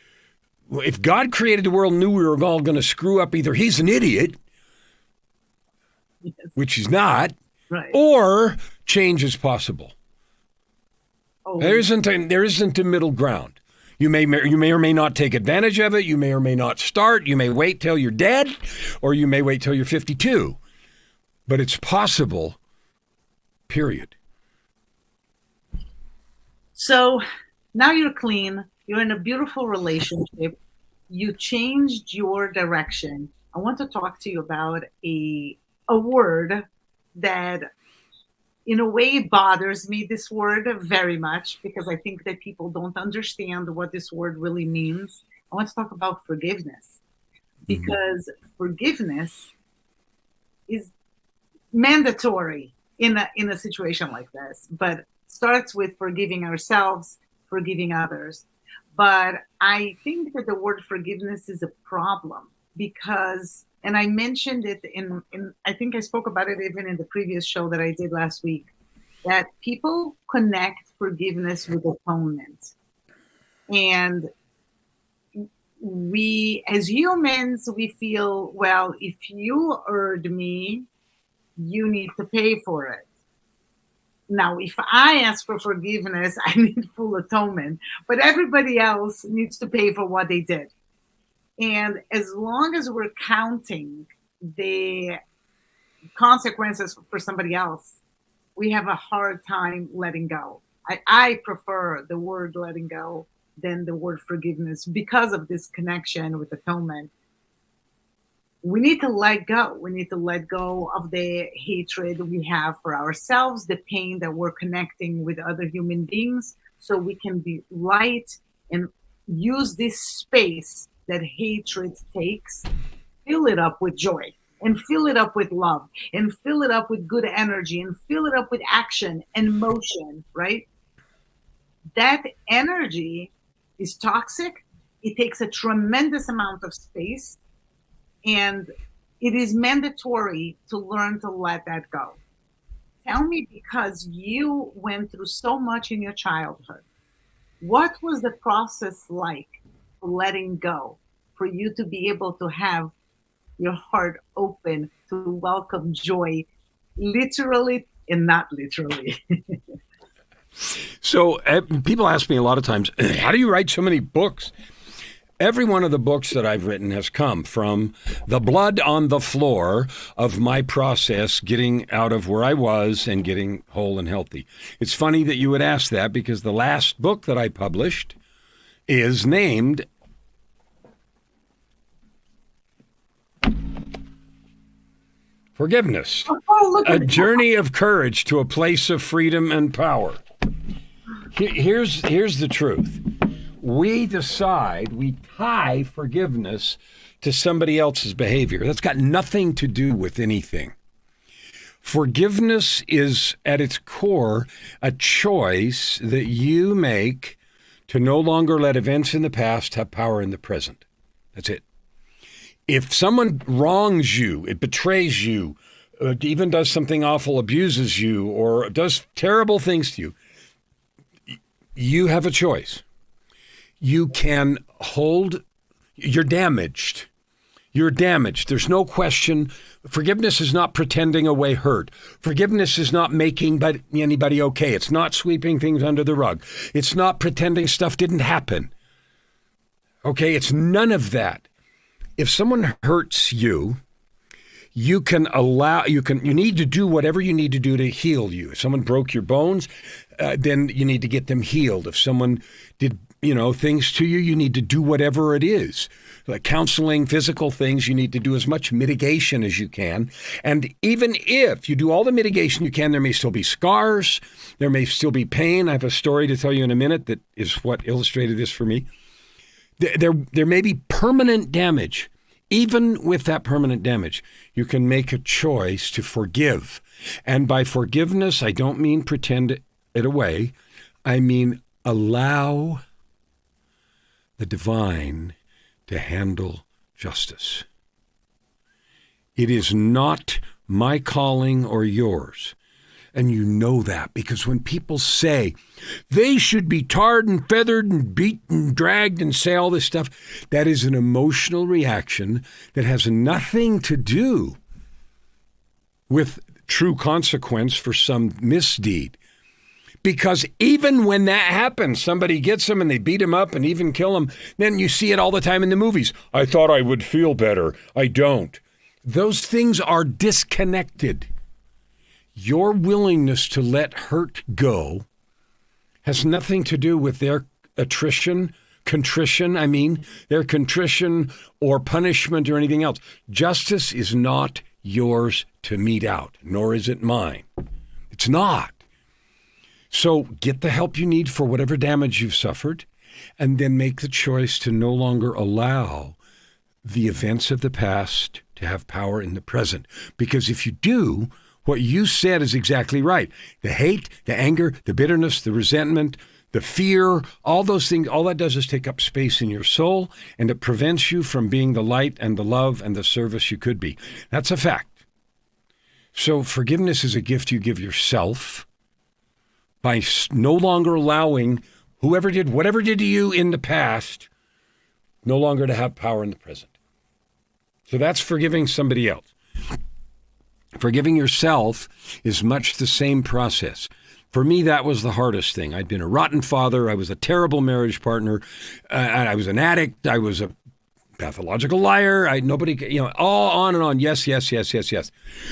If God created the world and knew we were all going to screw up, either he's an idiot, yes, which he's not, right, or change is possible. Oh. There isn't a middle ground. You may or may not take advantage of it. You may or may not start. You may wait till you're dead, or you may wait till you're 52. But it's possible, period. So Now you're clean. You're in a beautiful relationship. You changed your direction. I want to talk to you about a word that in a way it bothers me, this word very much, because I think that people don't understand what this word really means. I want to talk about forgiveness, Mhm. because forgiveness is mandatory in a situation like this, but starts with forgiving ourselves, forgiving others. But I think that the word forgiveness is a problem because, and I mentioned it in I think I spoke about it even in the previous show that I did last week, that people connect forgiveness with atonement. And we, as humans, we feel, well, if you hurt me, you need to pay for it. Now, if I ask for forgiveness, I need full atonement, but everybody else needs to pay for what they did. And as long as we're counting the consequences for somebody else, we have a hard time letting go. I prefer the word letting go than the word forgiveness because of this connection with atonement. We need to let go. We need to let go of the hatred we have for ourselves, the pain that we're connecting with other human beings, so we can be light and use this space that hatred takes, fill it up with joy and fill it up with love and fill it up with good energy and fill it up with action and motion, right? That energy is toxic. It takes a tremendous amount of space, and it is mandatory to learn to let that go. Tell me, because you went through so much in your childhood, what was the process like for letting go, for you to be able to have your heart open to welcome joy, literally and not literally? So people ask me a lot of times, how do you write so many books? Every one of the books that I've written has come from the blood on the floor of my process getting out of where I was and getting whole and healthy. It's funny that you would ask that because the last book that I published is named Forgiveness, Oh, look a at that. journey of courage to a place of freedom and power. Here's the truth. We decide, we tie forgiveness to somebody else's behavior. That's got nothing to do with anything. Forgiveness is at its core a choice that you make to no longer let events in the past have power in the present. That's it. If someone wrongs you, it betrays you, even does something awful, abuses you, or does terrible things to you, you have a choice. You can hold, you're damaged. You're damaged. There's no question. Forgiveness is not pretending away hurt. Forgiveness is not making anybody okay. It's not sweeping things under the rug. It's not pretending stuff didn't happen. Okay, it's none of that. If someone hurts you, you need to do whatever you need to do to heal you. If someone broke your bones, then you need to get them healed. If someone did, things to you, you need to do whatever it is. Like counseling, physical things, you need to do as much mitigation as you can. And even if you do all the mitigation you can, there may still be scars. There may still be pain. I have a story to tell you in a minute that is what illustrated this for me. There may be permanent damage. Even with that permanent damage, you can make a choice to forgive. And by forgiveness, I don't mean pretend it away. I mean allow the divine to handle justice. It is not my calling or yours. And you know that because when people say they should be tarred and feathered and beaten and dragged and say all this stuff, that is an emotional reaction that has nothing to do with true consequence for some misdeed. Because even when that happens, somebody gets them and they beat them up and even kill them, then you see it all the time in the movies. I thought I would feel better. I don't. Those things are disconnected. Your willingness to let hurt go has nothing to do with their contrition, their contrition or punishment or anything else. Justice is not yours to mete out, nor is it mine. It's not. So get the help you need for whatever damage you've suffered, and then make the choice to no longer allow the events of the past to have power in the present. Because if you do, what you said is exactly right. The hate, the anger, the bitterness, the resentment, the fear, all those things, all that does is take up space in your soul, and it prevents you from being the light and the love and the service you could be. That's a fact. So forgiveness is a gift you give yourself by no longer allowing whoever did whatever did to you in the past no longer to have power in the present. So that's forgiving somebody else. Forgiving yourself is much the same process. For me, that was the hardest thing. I'd been a rotten father. I was a terrible marriage partner. I was an addict. I was a pathological liar. All on and on. Yes.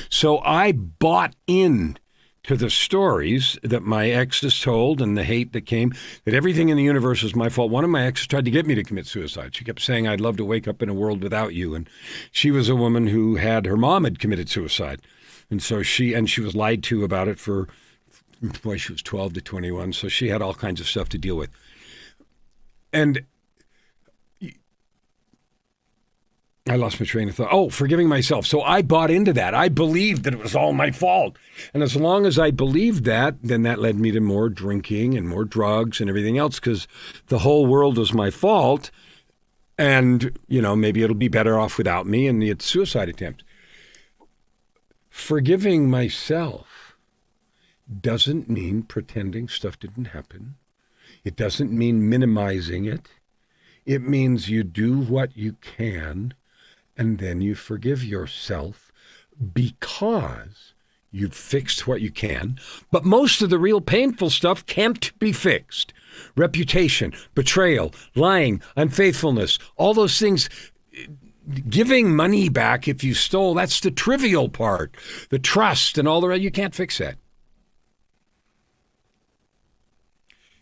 So I bought in to the stories that my exes told and the hate that came, that everything in the universe was my fault. One of my exes tried to get me to commit suicide. She kept saying, I'd love to wake up in a world without you. And she was a woman who her mom had committed suicide. And so she was lied to about it she was 12 to 21. So she had all kinds of stuff to deal with. And I lost my train of thought. Oh, forgiving myself. So I bought into that. I believed that it was all my fault. And as long as I believed that, then that led me to more drinking and more drugs and everything else, because the whole world was my fault. And, maybe it'll be better off without me, and the suicide attempt. Forgiving myself doesn't mean pretending stuff didn't happen. It doesn't mean minimizing it. It means you do what you can, and then you forgive yourself because you've fixed what you can. But most of the real painful stuff can't be fixed. Reputation, betrayal, lying, unfaithfulness, all those things. Giving money back if you stole, that's the trivial part. The trust and all the rest, you can't fix that.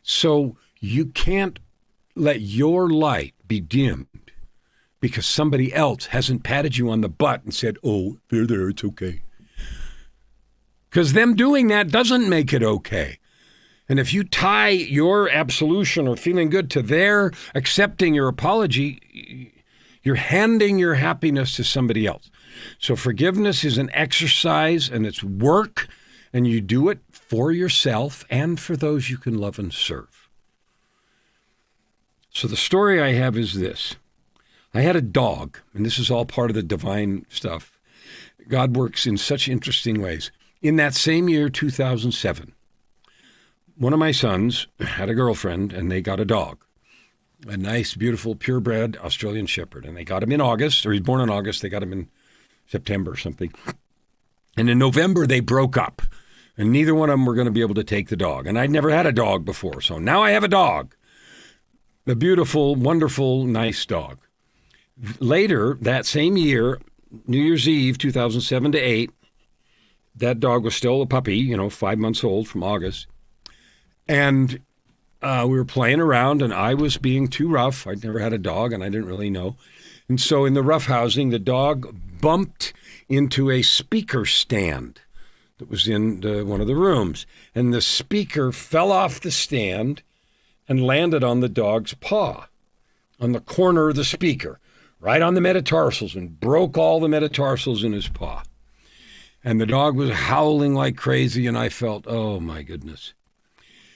So you can't let your light be dimmed because somebody else hasn't patted you on the butt and said, oh, there, it's okay. Because them doing that doesn't make it okay. And if you tie your absolution or feeling good to their accepting your apology, you're handing your happiness to somebody else. So forgiveness is an exercise and it's work, and you do it for yourself and for those you can love and serve. So the story I have is this. I had a dog, and this is all part of the divine stuff. God works in such interesting ways. In that same year, 2007, one of my sons had a girlfriend, and they got a dog, a nice, beautiful, purebred Australian Shepherd. And they got him in August, or he's born in August. They got him in September or something. And in November, they broke up, and neither one of them were going to be able to take the dog. And I'd never had a dog before, so now I have a dog. A beautiful, wonderful, nice dog. Later, that same year, New Year's Eve, 2007 to 8, that dog was still a puppy, 5 months old from August. And we were playing around, and I was being too rough. I'd never had a dog, and I didn't really know. And so in the roughhousing, the dog bumped into a speaker stand that was in one of the rooms. And the speaker fell off the stand and landed on the dog's paw, on the corner of the speaker, right on the metatarsals, and broke all the metatarsals in his paw. And the dog was howling like crazy, and I felt, oh my goodness.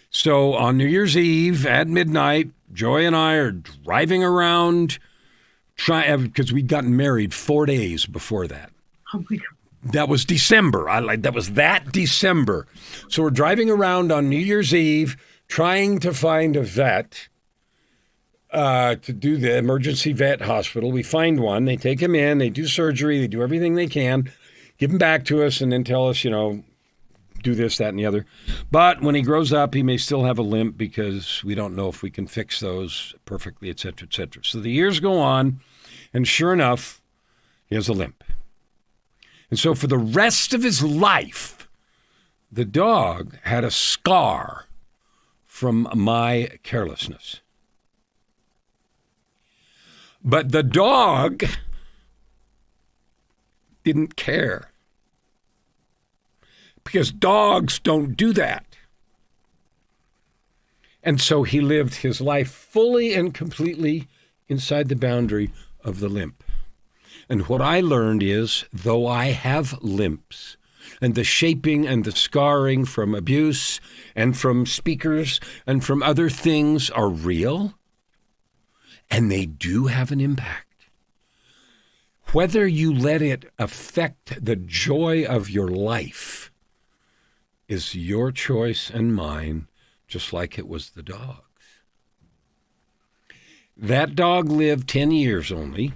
So on New Year's Eve at midnight, Joy and I are driving around, because we'd gotten married 4 days before that. Oh my God. That was December. That was that December. So we're driving around on New Year's Eve, trying to find a vet to do the emergency vet hospital. We find one. They take him in. They do surgery. They do everything they can, give him back to us, and then tell us, do this, that, and the other. But when he grows up, he may still have a limp because we don't know if we can fix those perfectly, et cetera, et cetera. So the years go on, and sure enough, he has a limp. And so for the rest of his life, the dog had a scar from my carelessness. But the dog didn't care, because dogs don't do that. And so he lived his life fully and completely inside the boundary of the limp. And what I learned is, though I have limps, and the shaping and the scarring from abuse and from speakers and from other things are real, and they do have an impact. Whether you let it affect the joy of your life is your choice and mine, just like it was the dog's. That dog lived 10 years only,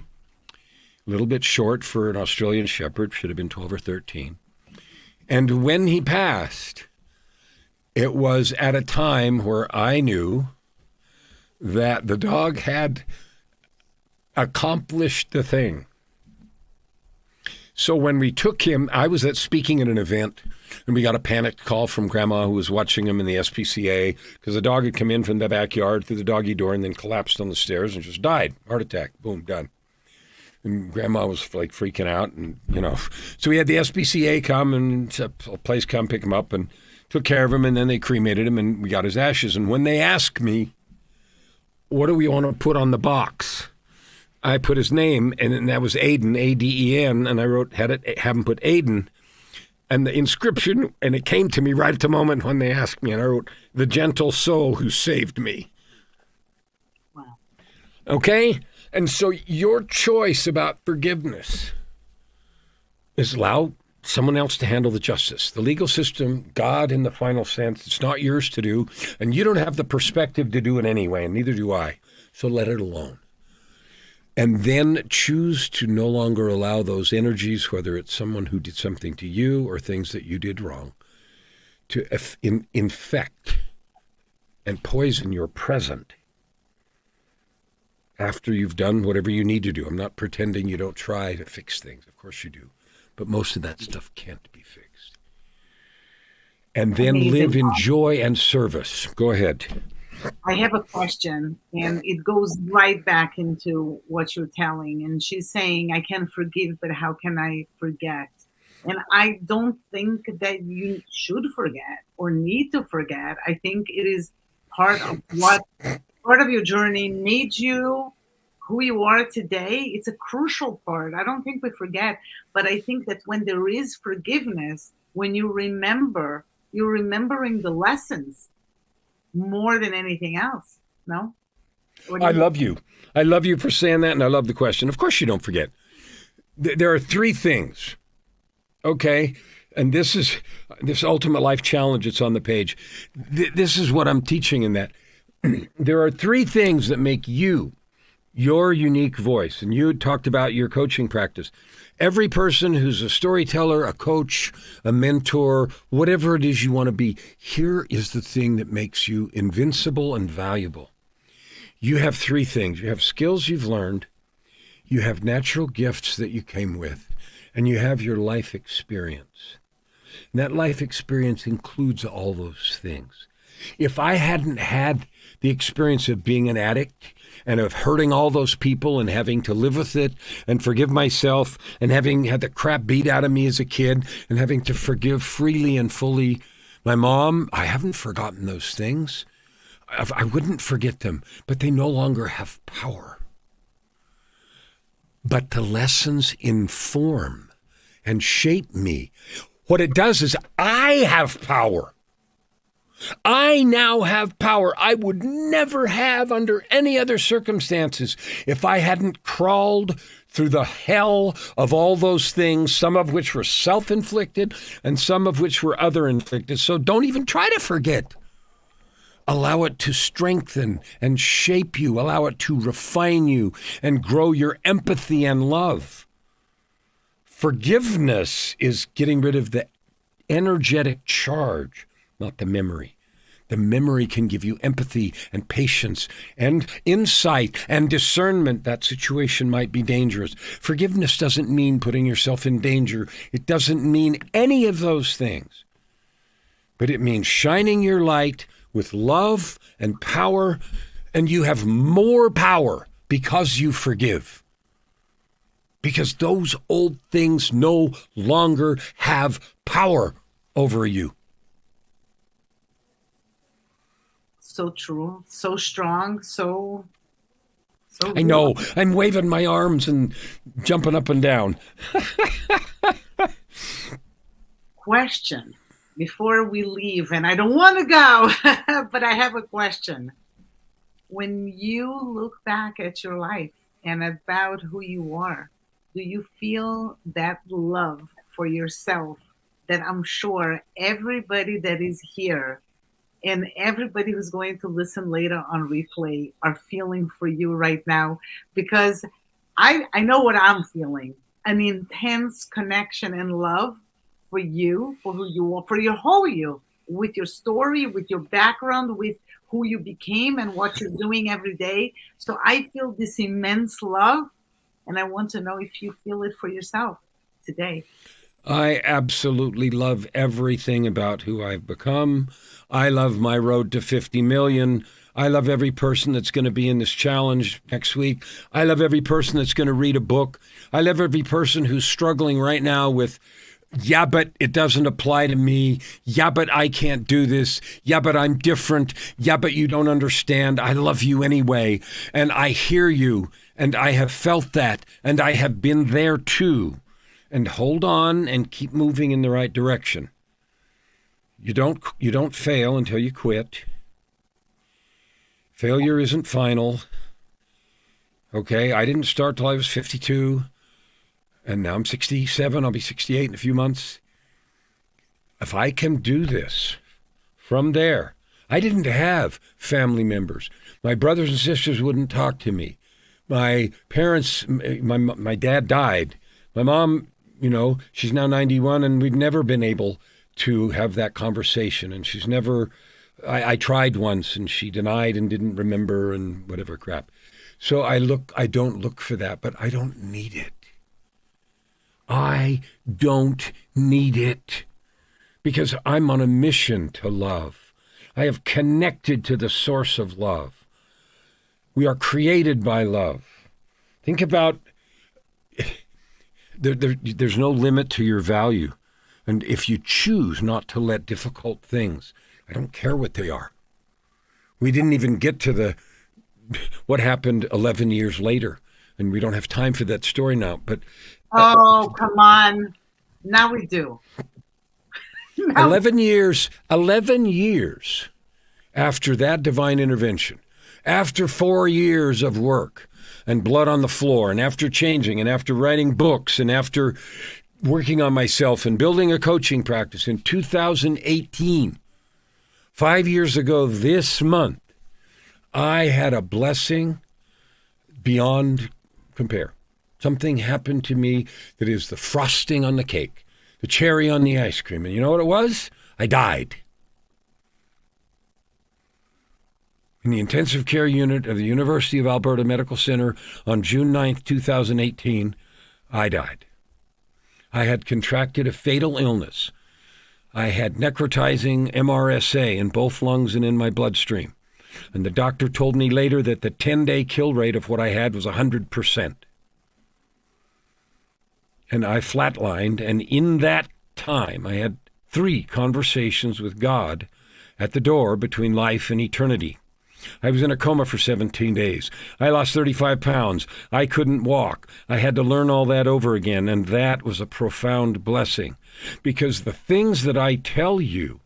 a little bit short for an Australian Shepherd, should have been 12 or 13. And when he passed, it was at a time where I knew that the dog had accomplished the thing. So when we took him, I was speaking at an event, and we got a panicked call from Grandma, who was watching him in the SPCA, because the dog had come in from the backyard through the doggy door and then collapsed on the stairs and just died. Heart attack. Boom, done. And Grandma was like freaking out, and so we had the SPCA come and a place come pick him up and took care of him, and then they cremated him, and we got his ashes. And when they asked me, what do we want to put on the box? I put his name, and that was Aiden, A-D-E-N, and I have him put Aiden, and the inscription, and it came to me right at the moment when they asked me, and I wrote, "The gentle soul who saved me." Wow. Okay? And so your choice about forgiveness is allow someone else to handle the justice. The legal system, God in the final sense, it's not yours to do, and you don't have the perspective to do it anyway, and neither do I. So let it alone. And then choose to no longer allow those energies, whether it's someone who did something to you or things that you did wrong, to infect and poison your present after you've done whatever you need to do. I'm not pretending you don't try to fix things. Of course you do. But most of that stuff can't be fixed. And then Amazing. Live in joy and service. Go ahead. I have a question, and it goes right back into what you're telling. And she's saying, I can forgive, but how can I forget? And I don't think that you should forget or need to forget. I think it is part of your journey made you who you are today. It's a crucial part. I don't think we forget, but I think that when there is forgiveness, when you remember, you're remembering the lessons more than anything else. No? I love you. I love you for saying that, and I love the question. Of course you don't forget. There are three things, okay? And this is this ultimate life challenge that's on the page. This is what I'm teaching in that. There are three things that make you your unique voice. And you had talked about your coaching practice. Every person who's a storyteller, a coach, a mentor, whatever it is you want to be, here is the thing that makes you invincible and valuable. You have three things. You have skills you've learned, you have natural gifts that you came with, and you have your life experience. And that life experience includes all those things. If I hadn't had the experience of being an addict and of hurting all those people and having to live with it and forgive myself and having had the crap beat out of me as a kid and having to forgive freely and fully my mom, I haven't forgotten those things. I wouldn't forget them, but they no longer have power. But the lessons inform and shape me. What it does is I have power. I now have power I would never have under any other circumstances if I hadn't crawled through the hell of all those things, some of which were self-inflicted and some of which were other-inflicted. So don't even try to forget. Allow it to strengthen and shape you. Allow it to refine you and grow your empathy and love. Forgiveness is getting rid of the energetic charge, not the memory. The memory can give you empathy and patience and insight and discernment. That situation might be dangerous. Forgiveness doesn't mean putting yourself in danger. It doesn't mean any of those things. But it means shining your light with love and power, and you have more power because you forgive. Because those old things no longer have power over you. So true, so strong, so I know. I'm waving my arms and jumping up and down. Question before we leave, and I don't want to go, but I have a question. When you look back at your life and about who you are, do you feel that love for yourself that I'm sure everybody that is here and everybody who's going to listen later on replay are feeling for you right now? Because I know what I'm feeling, an intense connection and love for you, for who you are, for your whole you, with your story, with your background, with who you became and what you're doing every day. So I feel this immense love, and I want to know if you feel it for yourself today. I absolutely love everything about who I've become. I love my road to 50 million. I love every person that's going to be in this challenge next week. I love every person that's going to read a book. I love every person who's struggling right now with, yeah, but it doesn't apply to me. Yeah, but I can't do this. Yeah, but I'm different. Yeah, but you don't understand. I love you anyway. And I hear you. And I have felt that. And I have been there too. And hold on and keep moving in the right direction. You don't fail until you quit. Failure isn't final. Okay, I didn't start till I was 52. And now I'm 67. I'll be 68 in a few months. If I can do this from there, I didn't have family members. My brothers and sisters wouldn't talk to me. My parents, my dad died. My mom, she's now 91, and we've never been able to have that conversation. And she's never, I tried once, and she denied and didn't remember and whatever crap. So I don't look for that, but I don't need it. I don't need it because I'm on a mission to love. I have connected to the source of love. We are created by love. Think about, there's no limit to your value. And if you choose not to let difficult things, I don't care what they are. We didn't even get to what happened 11 years later. And we don't have time for that story now. But oh, come on. Now we do. 11 years after that divine intervention, after 4 years of work and blood on the floor, and after changing, and after writing books, and after working on myself and building a coaching practice in 2018, 5 years ago this month, I had a blessing beyond compare. Something happened to me that is the frosting on the cake, the cherry on the ice cream. And you know what it was? I died. In the intensive care unit of the University of Alberta Medical Center on June 9th, 2018, I died. I had contracted a fatal illness. I had necrotizing MRSA in both lungs and in my bloodstream. And the doctor told me later that the 10-day kill rate of what I had was 100%. And I flatlined, and in that time, I had 3 conversations with God at the door between life and eternity. I was in a coma for 17 days. I lost 35 pounds. I couldn't walk. I had to learn all that over again, and that was a profound blessing. Because the things that I tell you,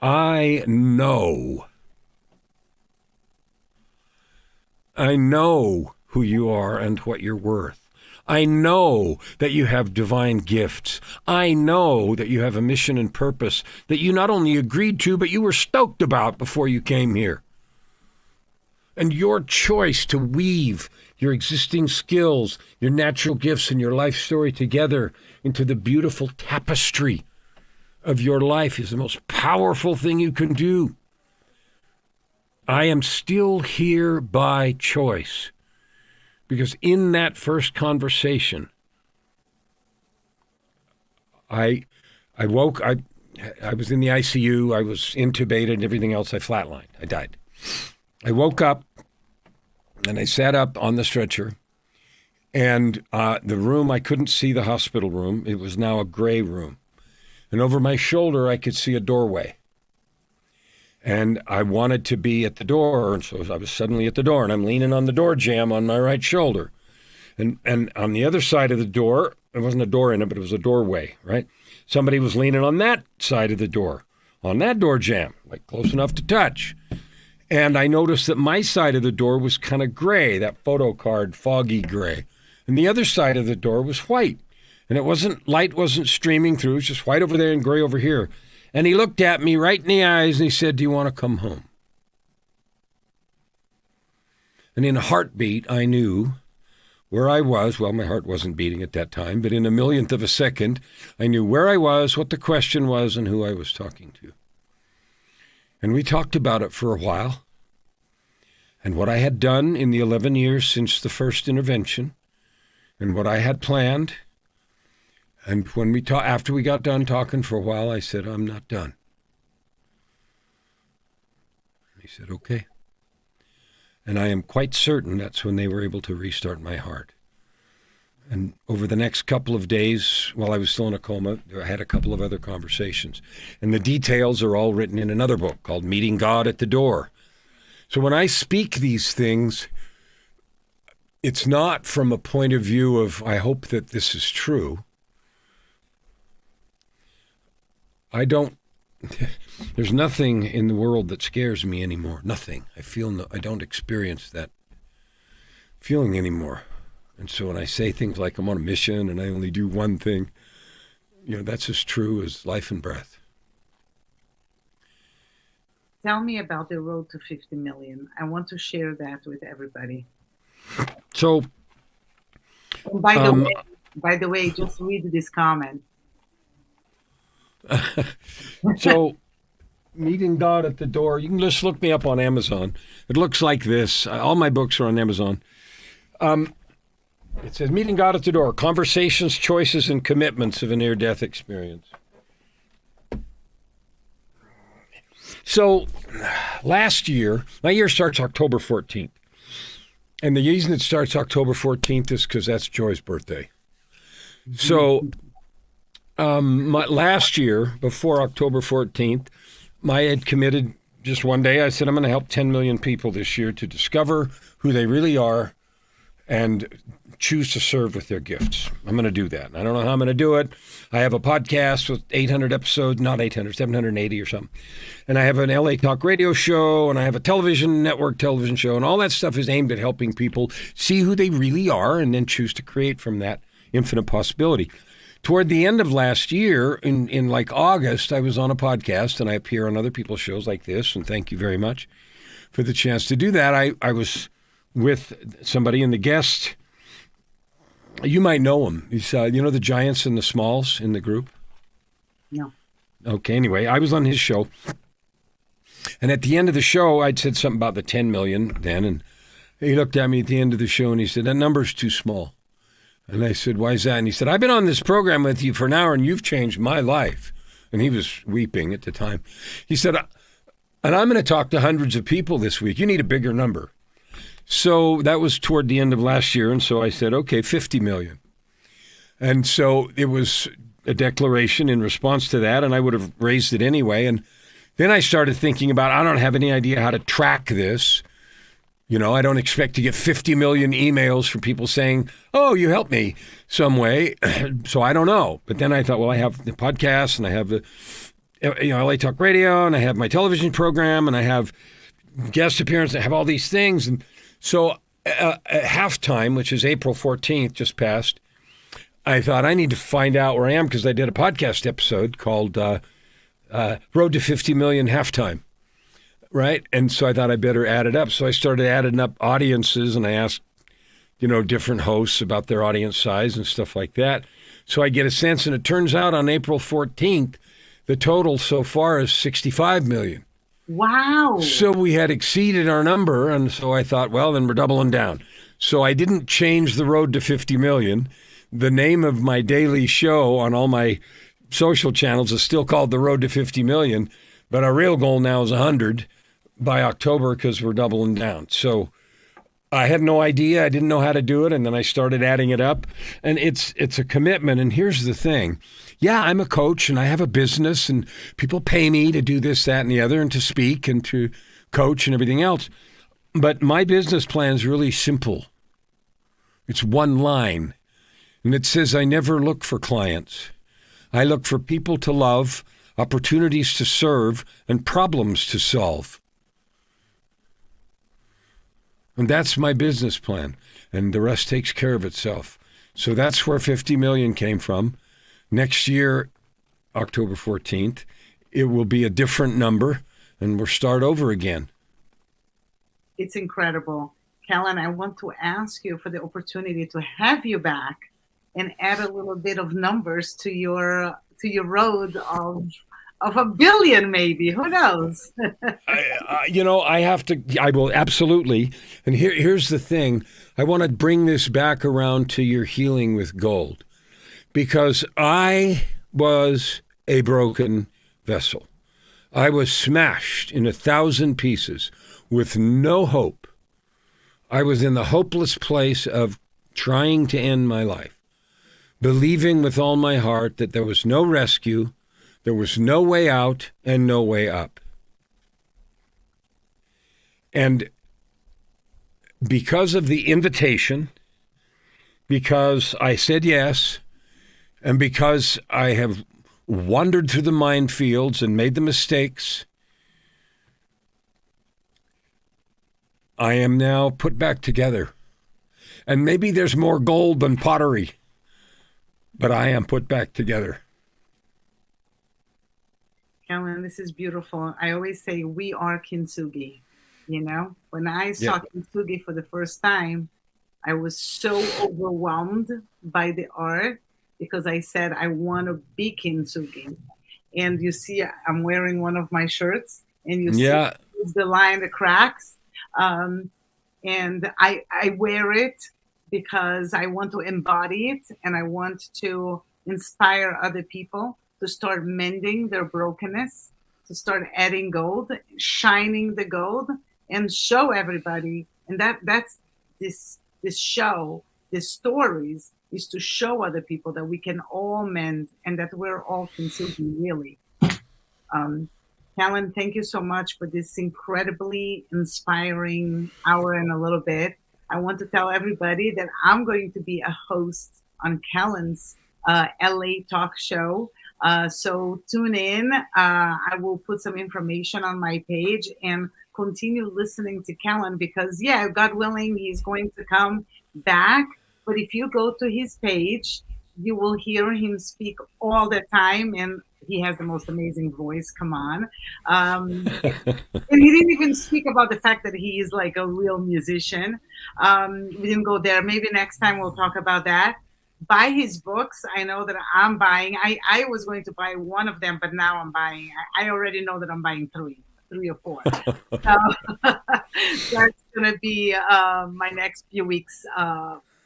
I know. I know who you are and what you're worth. I know that you have divine gifts. I know that you have a mission and purpose that you not only agreed to, but you were stoked about before you came here. And your choice to weave your existing skills, your natural gifts, and your life story together into the beautiful tapestry of your life is the most powerful thing you can do. I am still here by choice. Because in that first conversation, I woke, I was in the ICU, I was intubated and everything else, I flatlined, I died. I woke up And I sat up on the stretcher. And the room, I couldn't see the hospital room. It was now a gray room. And over my shoulder, I could see a doorway. And I wanted to be at the door. And so I was suddenly at the door. And I'm leaning on the door jamb on my right shoulder. And on the other side of the door, there wasn't a door in it, but it was a doorway, right? Somebody was leaning on that side of the door, on that door jamb, like close enough to touch. And I noticed that my side of the door was kind of gray, that photo card, foggy gray. And the other side of the door was white. And light wasn't streaming through. It was just white over there and gray over here. And he looked at me right in the eyes and he said, "Do you want to come home?" And in a heartbeat, I knew where I was. Well, my heart wasn't beating at that time, but in a millionth of a second, I knew where I was, what the question was, and who I was talking to. And we talked about it for a while. And what I had done in the 11 years since the first intervention, and what I had planned. And when after we got done talking for a while, I said, "I'm not done." He said, "Okay." And I am quite certain that's when they were able to restart my heart. And over the next couple of days, while I was still in a coma, I had a couple of other conversations. And the details are all written in another book called Meeting God at the Door. So when I speak these things, it's not from a point of view of, I hope that this is true. There's nothing in the world that scares me anymore. Nothing. I don't experience that feeling anymore. And so when I say things like I'm on a mission and I only do one thing, that's as true as life and breath. Tell me about the road to 50 million. I want to share that with everybody. So, by the way, just read this comment. So, Meeting God at the Door. You can just look me up on Amazon. It looks like this. All my books are on Amazon. It says Meeting God at the Door: Conversations, Choices, and Commitments of a Near-Death Experience. So, last year, my year starts October 14th. And the reason it starts October 14th is because that's Joy's birthday. So last year, before October 14th, I had committed just one day. I said, I'm going to help 10 million people this year to discover who they really are and choose to serve with their gifts. I'm going to do that. I don't know how I'm going to do it. I have a podcast with 800 episodes, not 800, 780 or something. And I have an LA Talk radio show, and I have a network television show, and all that stuff is aimed at helping people see who they really are and then choose to create from that infinite possibility. Toward the end of last year, in like August, I was on a podcast, and I appear on other people's shows like this, and thank you very much for the chance to do that. I was with somebody, and the guest, you might know him. He's, the giants and the smalls in the group? No. Okay, anyway, I was on his show. And at the end of the show, I'd said something about the 10 million then, and he looked at me at the end of the show, and he said, that number's too small. And I said, why is that? And he said, I've been on this program with you for an hour, and you've changed my life. And he was weeping at the time. He said, and I'm going to talk to hundreds of people this week. You need a bigger number. So that was toward the end of last year. And so I said, okay, 50 million. And so it was a declaration in response to that, and I would have raised it anyway. And then I started thinking about, I don't have any idea how to track this. I don't expect to get 50 million emails from people saying, oh, you helped me some way. So I don't know. But then I thought, well, I have the podcast, and I have the LA Talk Radio, and I have my television program, and I have guest appearance. I have all these things. And so at halftime, which is April 14th, just passed, I thought I need to find out where I am, because I did a podcast episode called Road to 50 Million Halftime. Right. And so I thought I better add it up. So I started adding up audiences, and I asked, different hosts about their audience size and stuff like that. So I get a sense. And it turns out on April 14th, the total so far is 65 million. Wow. So we had exceeded our number. And so I thought, well, then we're doubling down. So I didn't change the road to 50 million. The name of my daily show on all my social channels is still called The Road to 50 Million. But our real goal now is 100 by October, because we're doubling down. So I had no idea. I didn't know how to do it. And then I started adding it up. And it's a commitment. And here's the thing. Yeah, I'm a coach and I have a business and people pay me to do this, that, and the other, and to speak and to coach and everything else. But my business plan is really simple. It's one line. And it says, I never look for clients. I look for people to love, opportunities to serve, and problems to solve. And that's my business plan. And the rest takes care of itself. So that's where 50 million came from. Next year, October 14th, it will be a different number and we'll start over again. It's incredible. Kellan, I want to ask you for the opportunity to have you back and add a little bit of numbers to your road of a billion, maybe. Who knows? I will absolutely. And here's the thing. I want to bring this back around to your healing with gold, because I was a broken vessel. I was smashed in 1,000 pieces with no hope. I was in the hopeless place of trying to end my life, believing with all my heart that there was no rescue, there was no way out and no way up. And because of the invitation, because I said yes, and because I have wandered through the minefields and made the mistakes, I am now put back together. And maybe there's more gold than pottery, but I am put back together. Kellan, this is beautiful. I always say we are kintsugi. You know, when I saw kintsugi for the first time, I was so overwhelmed by the art because I said, I want to be kintsugi. And you see, I'm wearing one of my shirts and you see the line, the cracks. And I wear it because I want to embody it and I want to inspire other people to start mending their brokenness, to start adding gold, shining the gold, and show everybody. And that's this show, these stories, is to show other people that we can all mend and that we're all kintsugi, really. Kellan, thank you so much for this incredibly inspiring hour and a little bit. I want to tell everybody that I'm going to be a host on Kellan's LA talk show. So tune in. I will put some information on my page and continue listening to Kellan because, God willing, he's going to come back. But if you go to his page, you will hear him speak all the time. And he has the most amazing voice. Come on. And he didn't even speak about the fact that he is like a real musician. We didn't go there. Maybe next time we'll talk about that. Buy his books. I know that I'm buying. I was going to buy one of them, but now I'm buying. I already know that I'm buying three or four. So that's going to be my next few weeks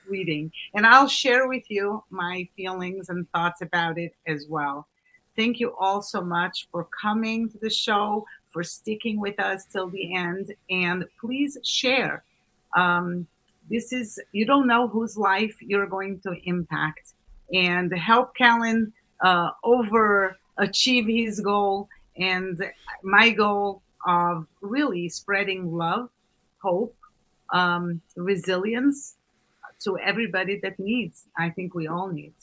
reading. And I'll share with you my feelings and thoughts about it as well. Thank you all so much for coming to the show, for sticking with us till the end. And please share. You don't know whose life you're going to impact, and help Kellan overachieve his goal and my goal of really spreading love, hope, resilience to everybody that needs. I think we all need.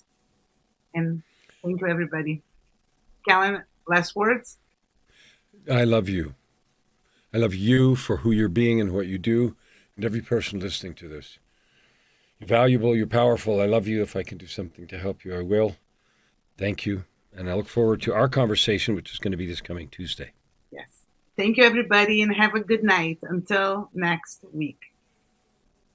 And thank you, everybody. Kellan, last words? I love you. I love you for who you're being and what you do. And every person listening to this. You're valuable, you're powerful. I love you. If I can do something to help you, I will. Thank you. And I look forward to our conversation, which is going to be this coming Tuesday. Yes. Thank you, everybody, and have a good night. Until next week.